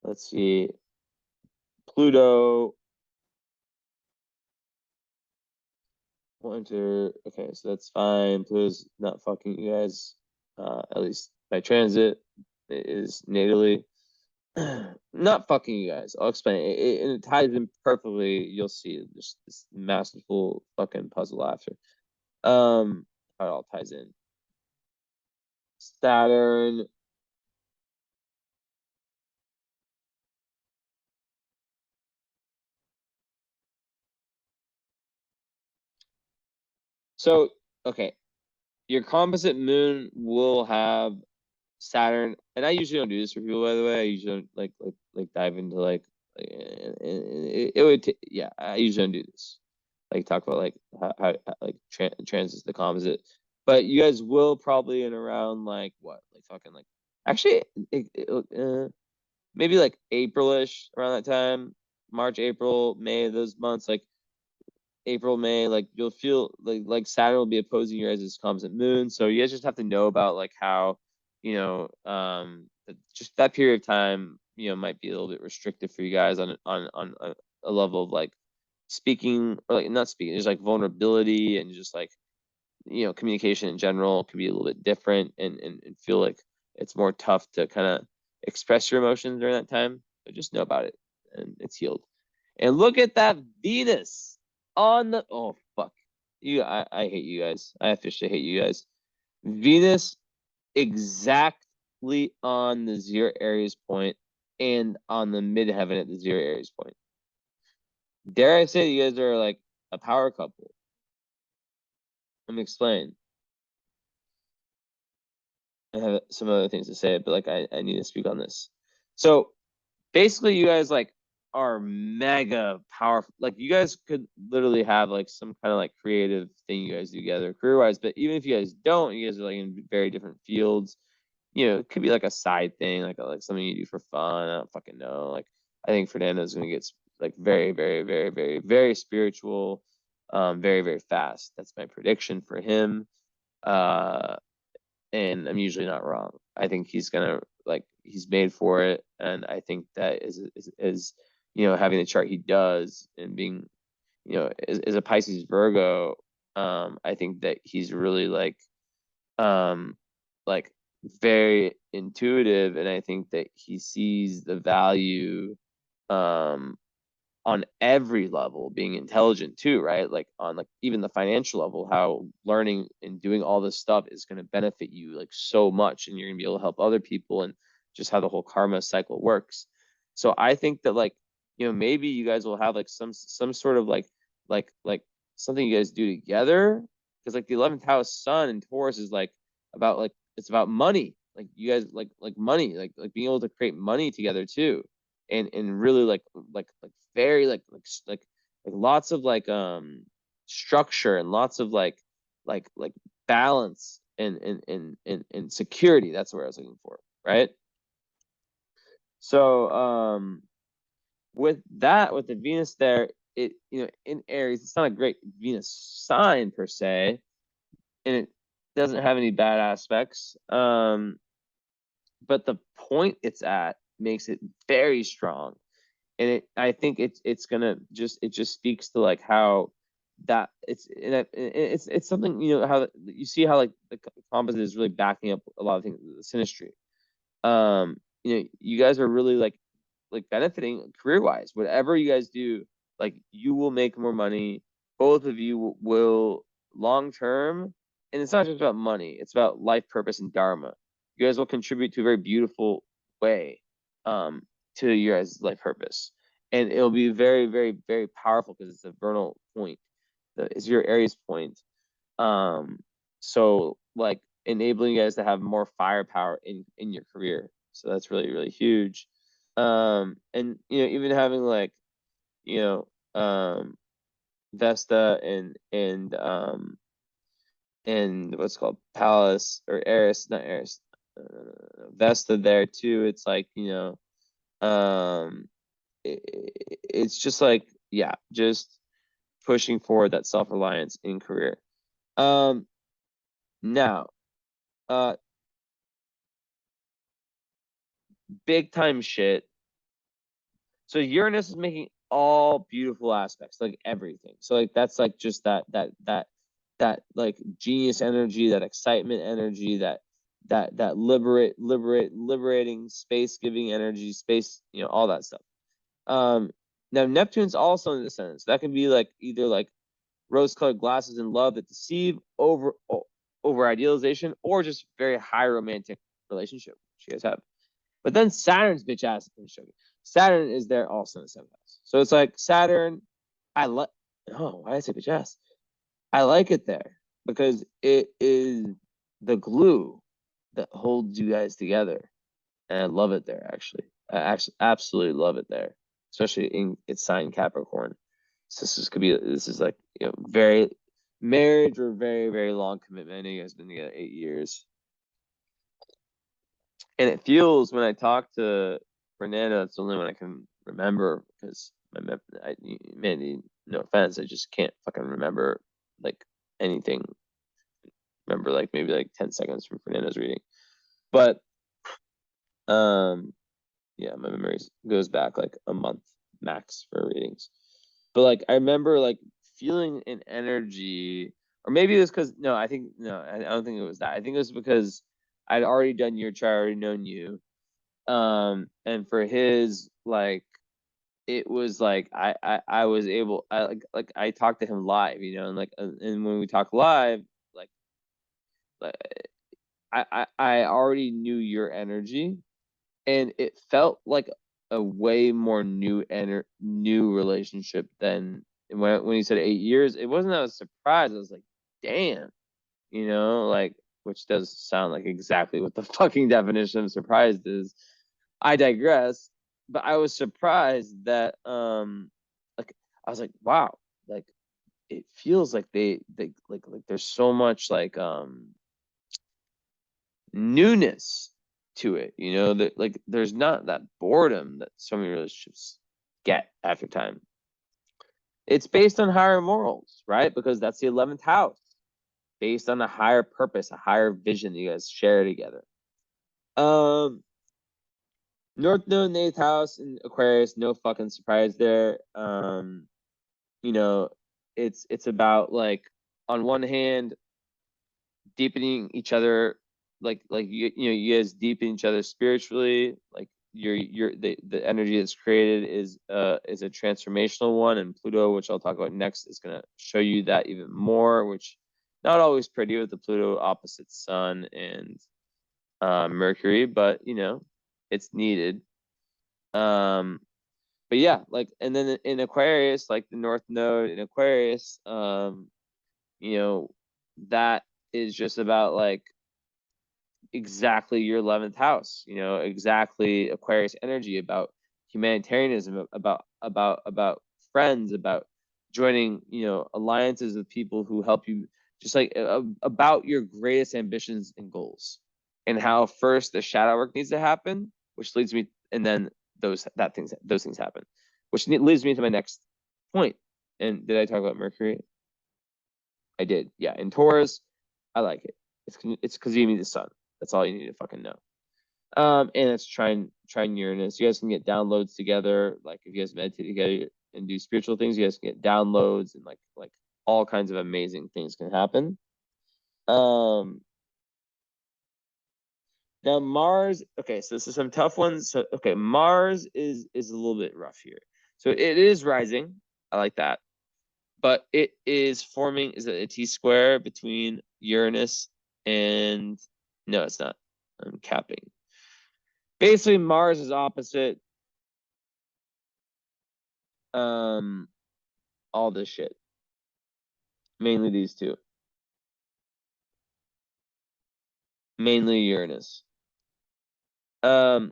let's see, Pluto will enter. Okay, so that's fine. Pluto's not fucking you guys, at least by transit. It is natally not fucking you guys. I'll explain it. And it ties in perfectly. You'll see just this masterful fucking puzzle after. How it all ties in. Saturn. So, okay. Your composite moon will have Saturn, and I usually don't do this for people, by the way. I usually don't like dive into it would I usually don't do this. Like talk about like how like transits the composite. but you guys will probably in around like what, like talking like actually maybe like April-ish, around that time, March, April, May, those months, like April, May, like you'll feel like Saturn will be opposing your guys' composite moon. So you guys just have to know about like how, just that period of time, might be a little bit restrictive for you guys on a level of like speaking, or like not speaking, there's like vulnerability, and just like, communication in general could be a little bit different, and feel like it's more tough to kind of express your emotions during that time. But just know about it, and it's healed. And look at that Venus on the, oh fuck. I hate you guys. I officially hate you guys. Venus exactly on the 0 Aries point and on the midheaven at the 0 Aries point. Dare I say you guys are like a power couple? Let me explain. I have some other things to say, but like I need to speak on this. So basically, you guys like are mega powerful. Like you guys could literally have like some kind of like creative thing you guys do together career wise. But even if you guys don't, you guys are like in very different fields. It could be like a side thing, like something you do for fun. I don't fucking know. Like I think Fernando's gonna get like very, very, very, very, very spiritual, very, very fast. That's my prediction for him. And I'm usually not wrong. I think he's gonna, like, he's made for it, and I think that is having the chart he does, and being, as a Pisces Virgo, I think that he's really like very intuitive, and I think that he sees the value um on every level, being intelligent too, right? Like on like even the financial level, how learning and doing all this stuff is going to benefit you like so much, and you're going to be able to help other people, and just how the whole karma cycle works. So I think that like, maybe you guys will have like some sort of like something you guys do together, because like the 11th house sun in Taurus is like about like, it's about money. Like you guys like money, like being able to create money together too, and really like very like lots of like structure, and lots of like balance, and security. That's what I was looking for, right? So with that, with the Venus there, it, in Aries, it's not a great Venus sign per se, and it doesn't have any bad aspects, but the point it's at makes it very strong. And I think it's gonna just, it just speaks to like how that it's something, how you see how like the composite is really backing up a lot of things, the synastry. You guys are really like benefiting career wise. Whatever you guys do, like you will make more money. Both of you will long term, and it's not just about money. It's about life purpose and dharma. You guys will contribute to a very beautiful way, to your guys' life purpose, and it'll be very, very, very powerful because it's a vernal point. It's your Aries point. So like enabling you guys to have more firepower in your career. So that's really, really huge. And even having like, you know, Vesta and what's it called, Palace, or Eris, not Eris, Vesta there too. It's like, it's just like, yeah, just pushing forward that self-reliance in career. Now, big time shit. So Uranus is making all beautiful aspects, like everything. So like that's like just that like genius energy, that excitement energy, that liberating space giving energy, space, all that stuff. Now Neptune's also in the ascendant. So that can be like either like rose-colored glasses in love that deceive, over idealization, or just very high romantic relationship you guys have. But then Saturn's bitch ass. Saturn is there also in the 7th house. So it's like Saturn, I like, oh, why did I say bitch ass? I like it there because it is the glue that holds you guys together. And I love it there, actually. I actually absolutely love it there, especially in its sign Capricorn. So this is like, very, marriage or very, very long commitment. I know you guys have been together 8 years. And it feels when I talk to Fernando, that's the only one I can remember because Mandy, no offense, I just can't fucking remember like anything. Remember like maybe like 10 seconds from Fernando's reading. But yeah, my memory goes back like a month max for readings. But like I remember like feeling an energy, or maybe it was because I don't think it was that. I think it was because I'd already done your chart, already known you. And for his like it was like I was able like I talked to him live, and when we talk live, like I already knew your energy, and it felt like a way more new relationship than when he said 8 years. It wasn't that I was surprised. I was like, damn, like, which does sound like exactly what the fucking definition of surprised is. I digress, but I was surprised that like I was like, wow, like it feels like they like there's so much like newness to it, that like there's not that boredom that so many relationships get after time. It's based on higher morals, right? Because that's the 11th house, based on a higher purpose, a higher vision that you guys share together. North Node in the 8th house in Aquarius, no fucking surprise there. It's about like on one hand deepening each other, like you guys deepen each other spiritually, like the energy that's created is a transformational one, and Pluto, which I'll talk about next, is going to show you that even more, which not always pretty with the Pluto opposite Sun and Mercury, but it's needed. But yeah, like, and then in Aquarius, like the North Node in Aquarius, that is just about like exactly your 11th house, exactly Aquarius energy, about humanitarianism, about friends, about joining, alliances with people who help you, just like about your greatest ambitions and goals, and how first the shadow work needs to happen, which leads me, and then those things happen, which leads me to my next point. And did I talk about Mercury? I did. Yeah. In Taurus, I like it. It's because you need the sun. That's all you need to fucking know. And it's trine Uranus. You guys can get downloads together. Like if you guys meditate together and do spiritual things, you guys can get downloads, and like all kinds of amazing things can happen. Now Mars. Okay, so this is some tough ones. So okay, Mars is a little bit rough here. So it is rising. I like that. But it is forming, is it a T-square between Uranus and, no, it's not. I'm capping. Basically, Mars is opposite all this shit. Mainly these two. Mainly Uranus. So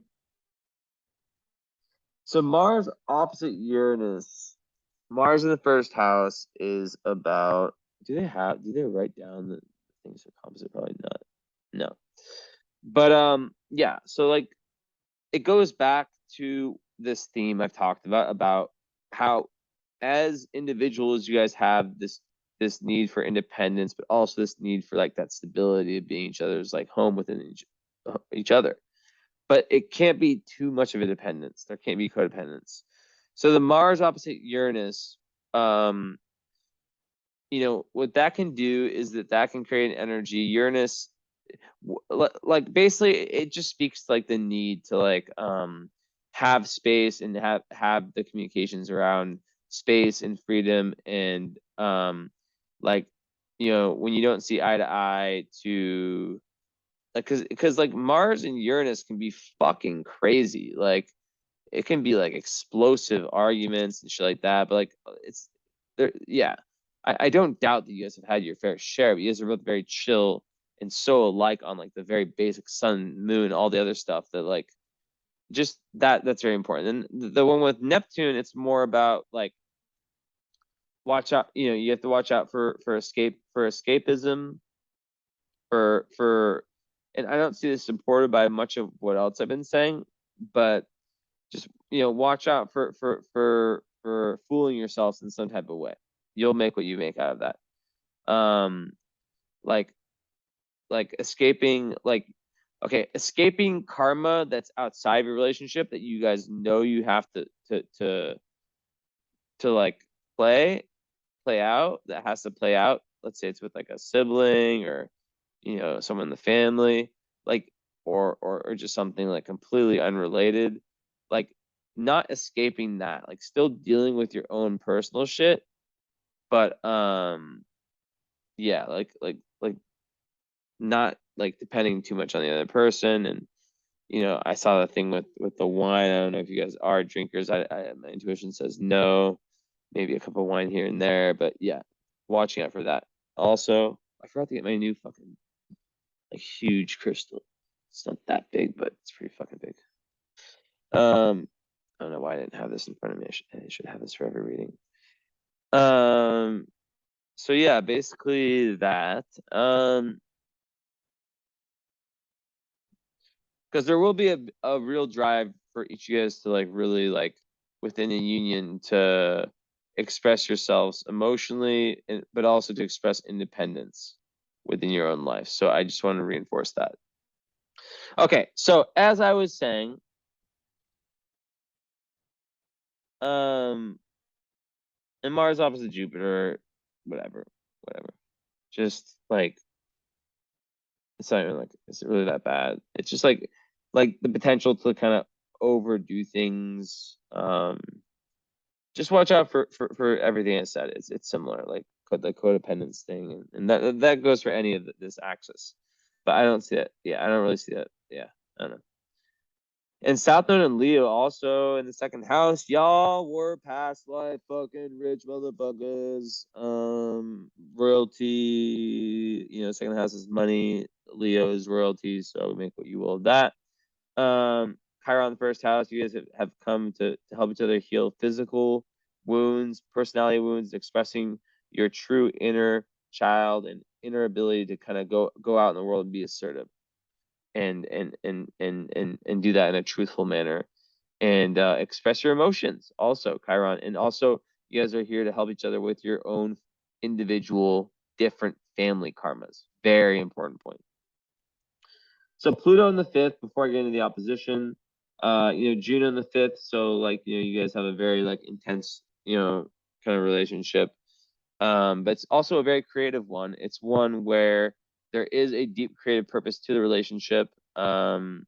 Mars opposite Uranus. Mars in the first house is about, do they write down the things are composite? Probably not. No. But yeah, so like it goes back to this theme I've talked about how as individuals you guys have this need for independence, but also this need for like that stability of being each other's like home within each other. But it can't be too much of a dependence. There can't be codependence. So the Mars opposite Uranus, what that can do is that can create an energy. Uranus, like basically it just speaks to like the need to like have space and have the communications around space and freedom, and like when you don't see eye to eye, to like because like Mars and Uranus can be fucking crazy. Like it can be like explosive arguments and shit like that, but like it's there. Yeah, I don't doubt that you guys have had your fair share, but you guys are both very chill and so alike on like the very basic sun, moon, all the other stuff, that like just that's very important. And the one with Neptune, it's more about like watch out. You have to watch out for escapism, for, and I don't see this supported by much of what else I've been saying, but just watch out for fooling yourselves in some type of way. You'll make what you make out of that. Like escaping, escaping karma that's outside of your relationship that you guys know you have to like play out, that has to play out. Let's say it's with like a sibling or someone in the family, like or just something like completely unrelated, like not escaping that, like still dealing with your own personal shit, but yeah, like not like depending too much on the other person. And I saw the thing with the wine. I don't know if you guys are drinkers. My intuition says no, maybe a cup of wine here and there, but yeah, watching out for that. Also, I forgot to get my new fucking like huge crystal. It's not that big, but it's pretty fucking big. I don't know why I didn't have this in front of me. I should have this for every reading. So yeah, basically that. Because there will be a real drive for each of you guys to like really like within a union to express yourselves emotionally, but also to express independence within your own life. So I just want to reinforce that. Okay, so as I was saying, and Mars opposite Jupiter, whatever. Just like it's not even like it's really that bad. It's just like the potential to kind of overdo things. Just watch out for everything I said. It's similar, like the codependence thing, and that goes for any of this axis. But I don't see it. Yeah, I don't really see that. Yeah, I don't know. And South Node and Leo also in the second house. Y'all were past life fucking rich motherfuckers. Royalty. Second house is money. Leo is royalty. So make what you will of that. Chiron, the first house. You guys have come to help each other heal physical wounds, personality wounds, expressing your true inner child and inner ability to kind of go out in the world and be assertive and do that in a truthful manner, and express your emotions also, Chiron. And also you guys are here to help each other with your own individual different family karmas. Very important point. So Pluto in the fifth, before I get into the opposition, Juno in the fifth. So like, you guys have a very like intense, kind of relationship. But it's also a very creative one. It's one where there is a deep creative purpose to the relationship. And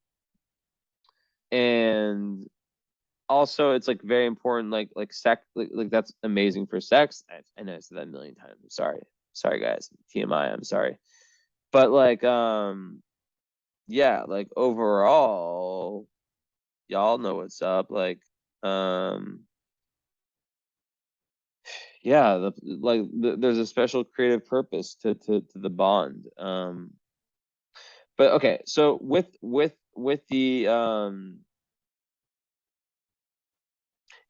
also it's like very important, like sex, like that's amazing for sex. I know I said that a million times. I'm sorry guys. TMI, I'm sorry. But like, yeah, like overall, y'all know what's up. Like, yeah, there's a special creative purpose to the bond. But okay, so with the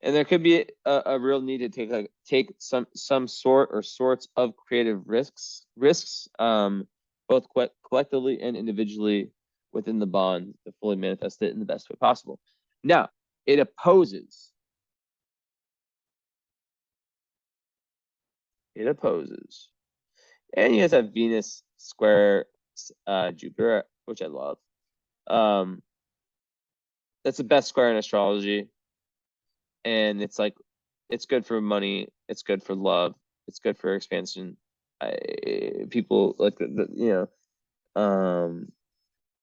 and there could be a real need to take some sort or sorts of creative risks, both collectively and individually within the bond to fully manifest it in the best way possible. Now, it opposes. And you guys have Venus square Jupiter, which I love. That's the best square in astrology. And it's like, it's good for money. It's good for love. It's good for expansion. People like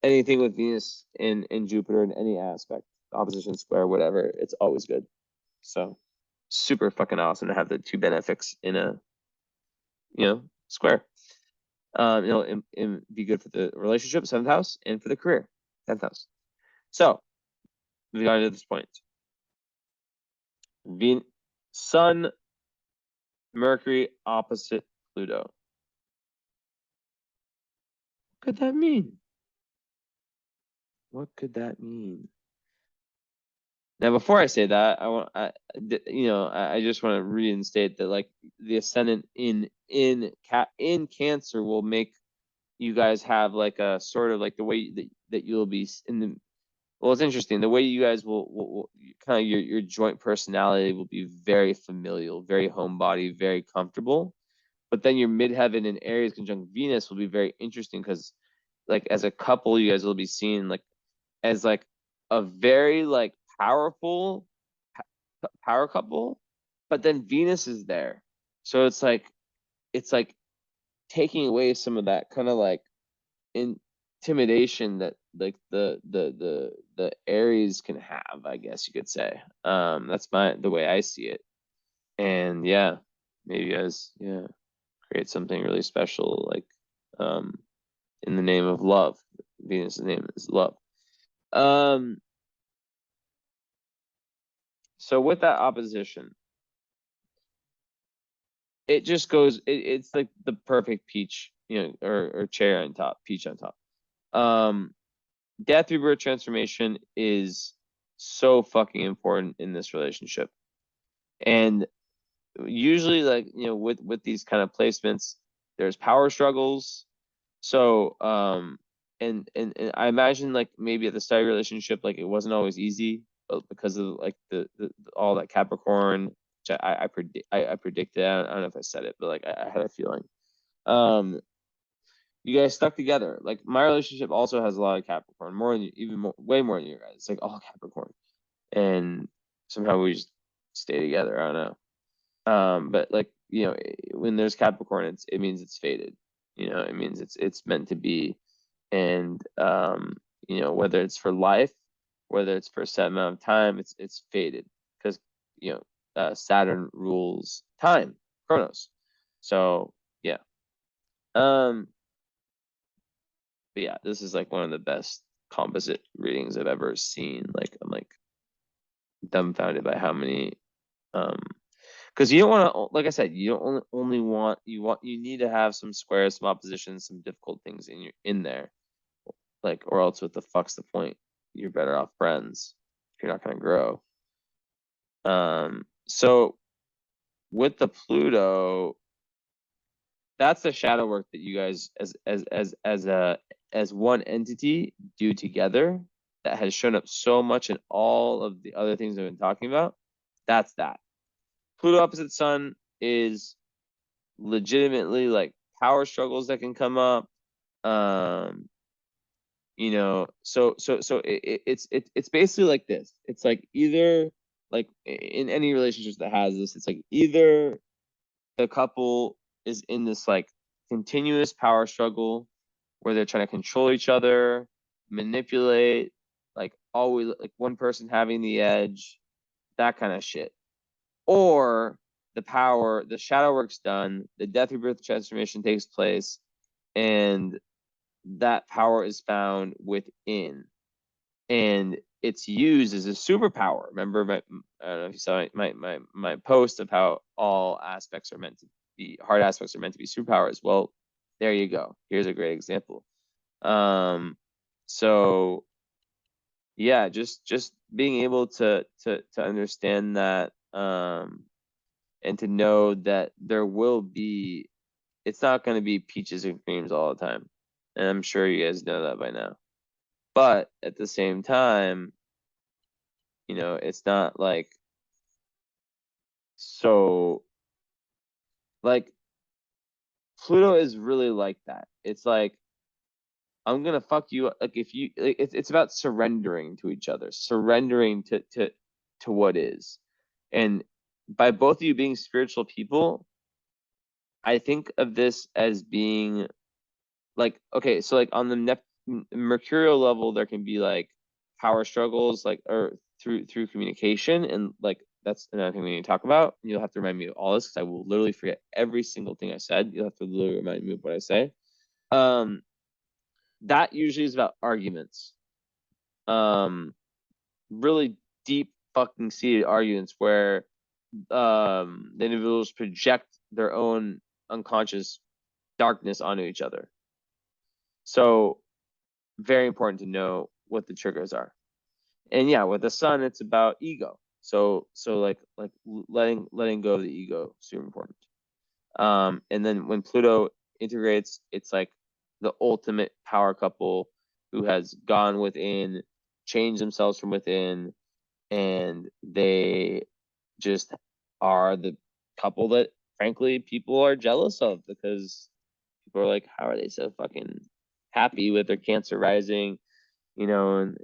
anything with Venus and Jupiter in any aspect, opposition, square, whatever, it's always good. So super fucking awesome to have the two benefics in a square. It'll be good for the relationship, 7th house, and for the career, 10th house. So we got to this point. Sun, Mercury opposite Pluto. What could that mean? What could that mean? Now, before I say that, I just want to reinstate that like the ascendant in Cancer will make you guys have like a sort of like the way that you'll be in the. Well, it's interesting. The way you guys will kind of your joint personality will be very familial, very homebody, very comfortable. But then your midheaven in Aries conjunct Venus will be very interesting because, like, as a couple, you guys will be seen like as like a very like powerful power couple. But then Venus is there, so it's like taking away some of that kind of like intimidation that like the Aries can have, I guess you could say. That's the way I see it. And yeah, maybe you guys create something really special, like in the name of love. Venus' name is love. So with that opposition, it just goes it's like the perfect peach, or cherry on top, peach on top. Death, rebirth, transformation is so fucking important in this relationship. And usually, like, with these kind of placements, there's power struggles. So and I imagine like maybe at the start of your relationship, like it wasn't always easy, because of like the all that Capricorn, which I predicted. I don't know if I said it, but like I had a feeling. Um you guys stuck together. Like my relationship also has a lot of Capricorn, more than even more, way more than you guys. It's like all Capricorn, and somehow we just stay together. I don't know. But like when there's Capricorn, it means it's fated. It means it's meant to be, and whether it's for life, whether it's for a set amount of time, it's fated because Saturn rules time, Chronos. So yeah. Um, but yeah, this is like one of the best composite readings I've ever seen. Like I'm like dumbfounded by how many because you don't want to, like I said, you don't only want you need to have some squares, some oppositions, some difficult things in there, like, or else what the fuck's the point? You're better off friends if you're not gonna grow. So with the Pluto, that's the shadow work that you guys as one entity do together that has shown up so much in all of the other things I've been talking about. That's that. Pluto opposite Sun is legitimately like power struggles that can come up. It's basically like this. It's like either like in any relationships that has this, it's like either the couple is in this like continuous power struggle where they're trying to control each other, manipulate, like always like one person having the edge, that kind of shit. Or the shadow work's done, the death, rebirth, transformation takes place, and that power is found within, and it's used as a superpower. Remember, I don't know if you saw my post of how all aspects are meant to be, hard aspects are meant to be superpowers. Well, there you go. Here's a great example. So yeah, just being able to understand that, and to know that there will be, it's not going to be peaches and creams all the time. And I'm sure you guys know that by now. But at the same time, it's not like, so like Pluto is really like that. It's like, I'm gonna fuck you up. Like if you, like, it's about surrendering to each other, surrendering to what is, and by both of you being spiritual people, I think of this as being like, okay, so like on the mercurial level, there can be like power struggles, like, or through communication, and like that's another thing we need to talk about. You'll have to remind me of all this because I will literally forget every single thing I said. You'll have to literally remind me of what I say. Um, that usually is about arguments. Really deep fucking seated arguments where the individuals project their own unconscious darkness onto each other. So very important to know what the triggers are. And yeah, with the sun, it's about ego. So like letting go of the ego, super important. And then when Pluto integrates, it's like the ultimate power couple who has gone within, changed themselves from within, and they just are the couple that frankly people are jealous of, because people are like, how are they so fucking happy with their Cancer rising, and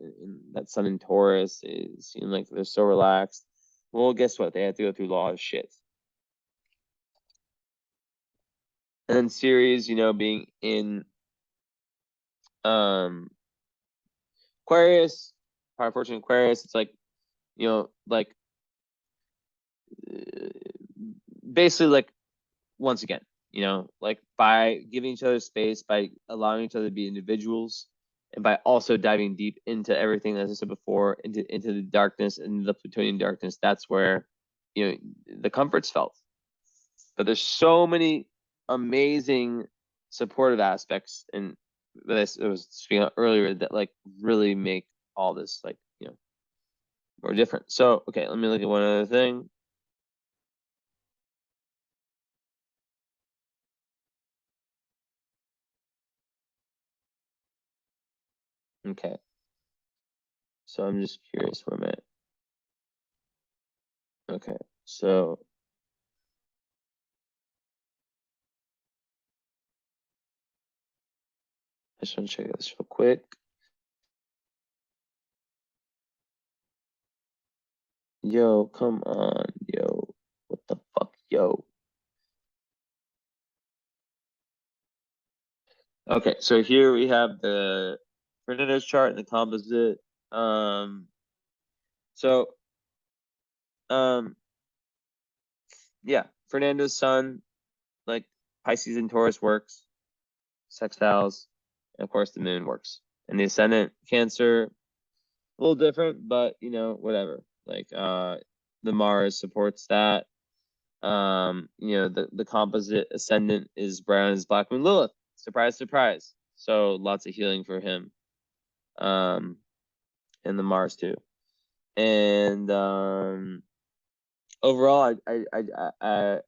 that sun in Taurus is seem like they're so relaxed. Well, guess what? They have to go through a lot of shit. And then Ceres, being in Aquarius, power fortune Aquarius, it's like, like basically like once again, like by giving each other space, by allowing each other to be individuals, and by also diving deep into everything, as I said before, into the darkness and the Plutonian darkness. That's where the comfort's felt. But there's so many amazing supportive aspects, and that I was speaking about earlier, that like really make all this like more different. So okay, let me look at one other thing. Okay, so I'm just curious where I'm at. Okay, so I just want to check this real quick. Yo, come on, yo. What the fuck, yo? Okay, so here we have the Fernando's chart and the composite. So, um, yeah, Fernando's sun, like Pisces and Taurus works, sextiles, and of course the moon works. And the ascendant, Cancer, a little different, but whatever. Like, the Mars supports that. The composite ascendant is Brown is Black Moon Lilith. Surprise, surprise. So lots of healing for him. And the Mars too. And overall, I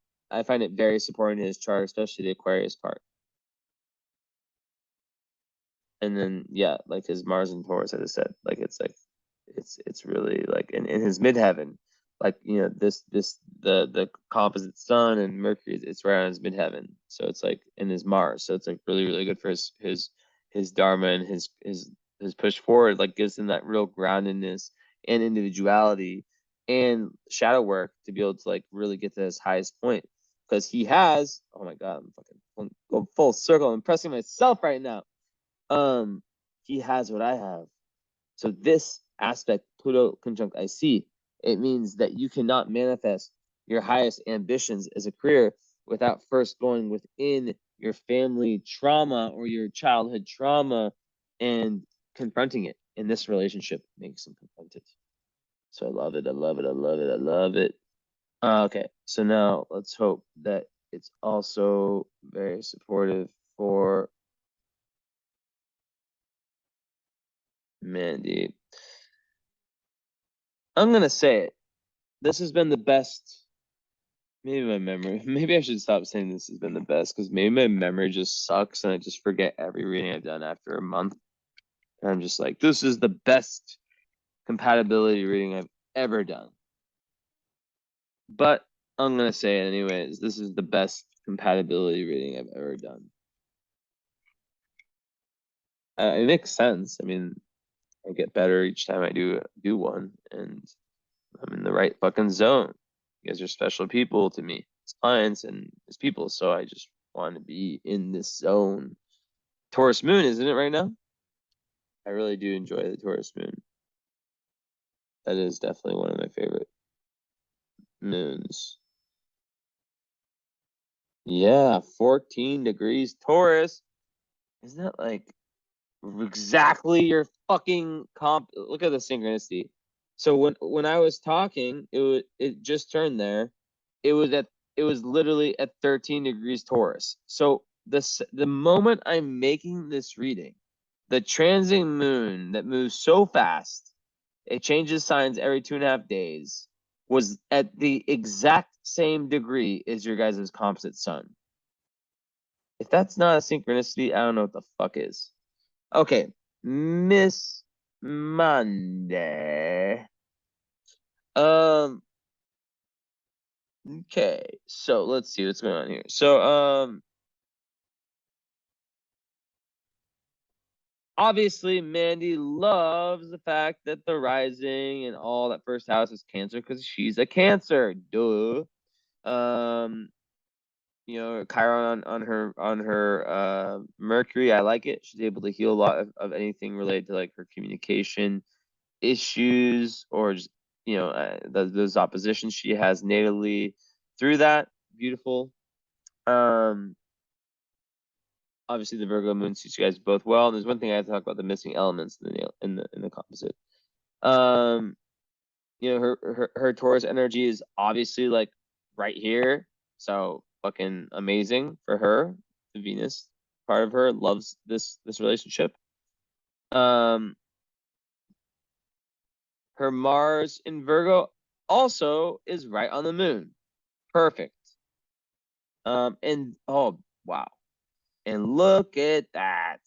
find it very supporting in his chart, especially the Aquarius part. And then yeah, like his Mars and Taurus, as I said, like it's really like in his midheaven, like the composite sun and Mercury, it's right on his midheaven, so it's like in his Mars, so it's like really really good for his dharma and his push forward, like gives him that real groundedness and individuality and shadow work to be able to like really get to his highest point, because he has, oh my god, I'm fucking going full circle, I'm impressing myself right now. He has what I have. So this aspect, Pluto conjunct IC, it means that you cannot manifest your highest ambitions as a career without first going within your family trauma or your childhood trauma and confronting it. And this relationship makes him confront it. So I love it. I love it. I love it. I love it. Okay, so now let's hope that it's also very supportive for Mandy. I'm gonna say it. This has been the best. Maybe my memory. Maybe I should stop saying this has been the best, because maybe my memory just sucks and I just forget every reading I've done after a month. And I'm just like, this is the best compatibility reading I've ever done. But I'm gonna say it anyways. This is the best compatibility reading I've ever done. It makes sense. I mean, I get better each time I do one, and I'm in the right fucking zone. You guys are special people to me, as clients and as people. So I just want to be in this zone. Taurus moon, isn't it right now? I really do enjoy the Taurus moon. That is definitely one of my favorite moons. Yeah, 14 degrees Taurus. Isn't that like exactly your fucking comp? Look at the synchronicity. So when I was talking, it just turned there. It was literally at 13 degrees Taurus. So the moment I'm making this reading, the transing moon that moves so fast It changes signs every 2.5 days, was at the exact same degree as your guys' composite sun. If that's not a synchronicity, I don't know what the fuck is. Okay, Miss Monday. Okay, so let's see what's going on here. So, obviously, Mandy loves the fact that the rising and all that first house is Cancer because she's a Cancer. Duh. You know, Chiron on her Mercury. I like it. She's able to heal a lot of anything related to like her communication issues or just those oppositions she has natally through that. Beautiful. Obviously the Virgo moon suits you guys both well. And there's one thing I have to talk about: the missing elements in the composite. Her Taurus energy is obviously like right here, so fucking amazing for her. The Venus part of her loves this relationship. Her Mars in Virgo also is right on the moon. Perfect. And oh wow. And look at that.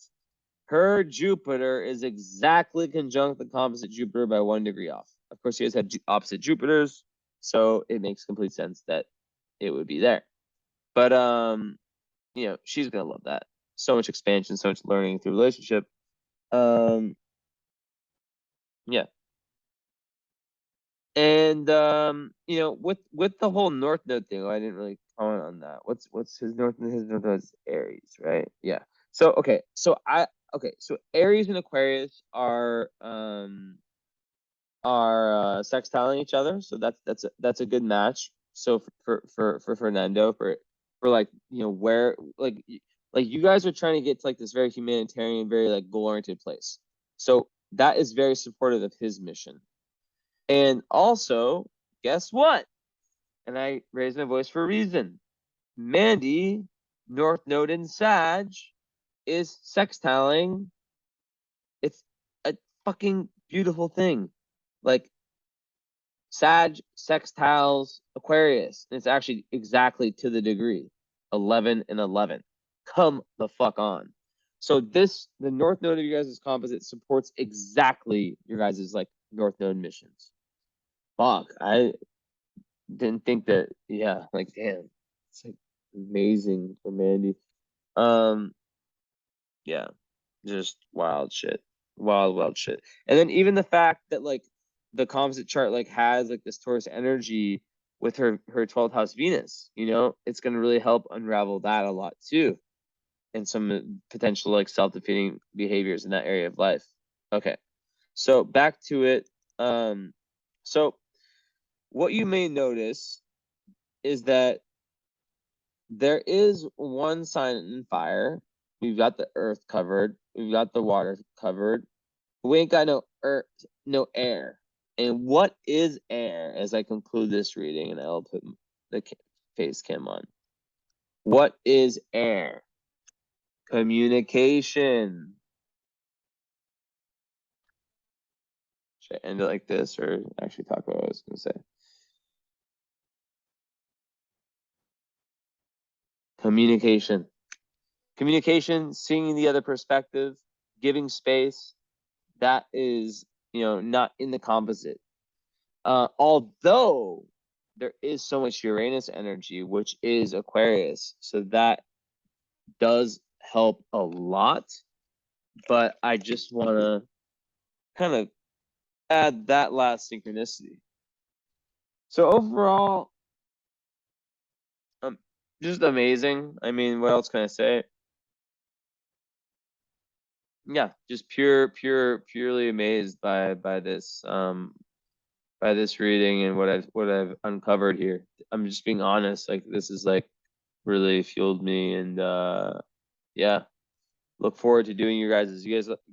Her Jupiter is exactly conjunct the composite Jupiter by 1 degree off. Of course, you guys have opposite Jupiters, so it makes complete sense that it would be there. But she's gonna love that. So much expansion, so much learning through relationship. Yeah. And with the whole North Node thing, I didn't really comment on that. What's his North Node? His North Node is Aries, right? Yeah. So so Aries and Aquarius are sextiling each other, so that's a good match. So for Fernando, for like where like you guys are trying to get to like this very humanitarian, very like goal oriented place. So that is very supportive of his mission. And also, guess what? And I raised my voice for a reason. Mandy, North Node in Sag, is sextiling. It's a fucking beautiful thing. Like Sag sextiles Aquarius. And it's actually exactly to the degree. 11 and 11. Come the fuck on. So the North Node of you guys' composite supports exactly your guys' like North Node missions. Fuck. I didn't think that. Yeah, like damn. It's like amazing for Mandy. Yeah. Just wild shit. Wild shit. And then even the fact that like the composite chart like has like this Taurus energy with her 12th house Venus, it's gonna really help unravel that a lot too. And some potential like self-defeating behaviors in that area of life. Okay. So back to it. So what you may notice is that there is one sign in fire. We've got the earth covered. We've got the water covered. We ain't got no earth, no air. And what is air? As I conclude this reading, and I'll put the face cam on. What is air? Communication. Should I end it like this, or actually talk about what I was going to say? Communication. Communication, seeing the other perspective, giving space. That is, not in the composite. Although there is so much Uranus energy, which is Aquarius, so that does help a lot. But I just want to kind of add that last synchronicity. So overall, just amazing. I mean, what else can I say? Yeah, just purely amazed by this reading and what I've uncovered here. I'm just being honest. Like this is like really fueled me, and yeah, look forward to doing you guys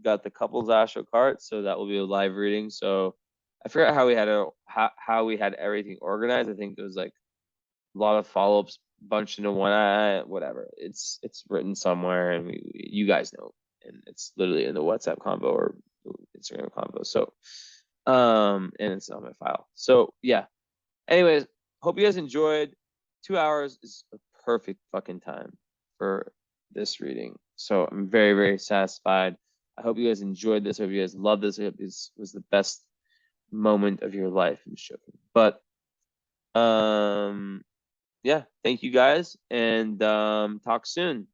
got the couples astro card, so that will be a live reading. So I forgot how we had everything organized. I think there was like a lot of follow-ups bunched into one. Whatever, it's written somewhere, and you guys know, and it's literally in the WhatsApp combo or Instagram combo. So And it's on my file. So yeah. Anyways, hope you guys enjoyed. 2 hours is a perfect fucking time for this reading. So I'm very, very satisfied. I hope you guys enjoyed this. I hope you guys loved this. I hope this was the best moment of your life. I'm joking. But yeah, thank you guys, and talk soon.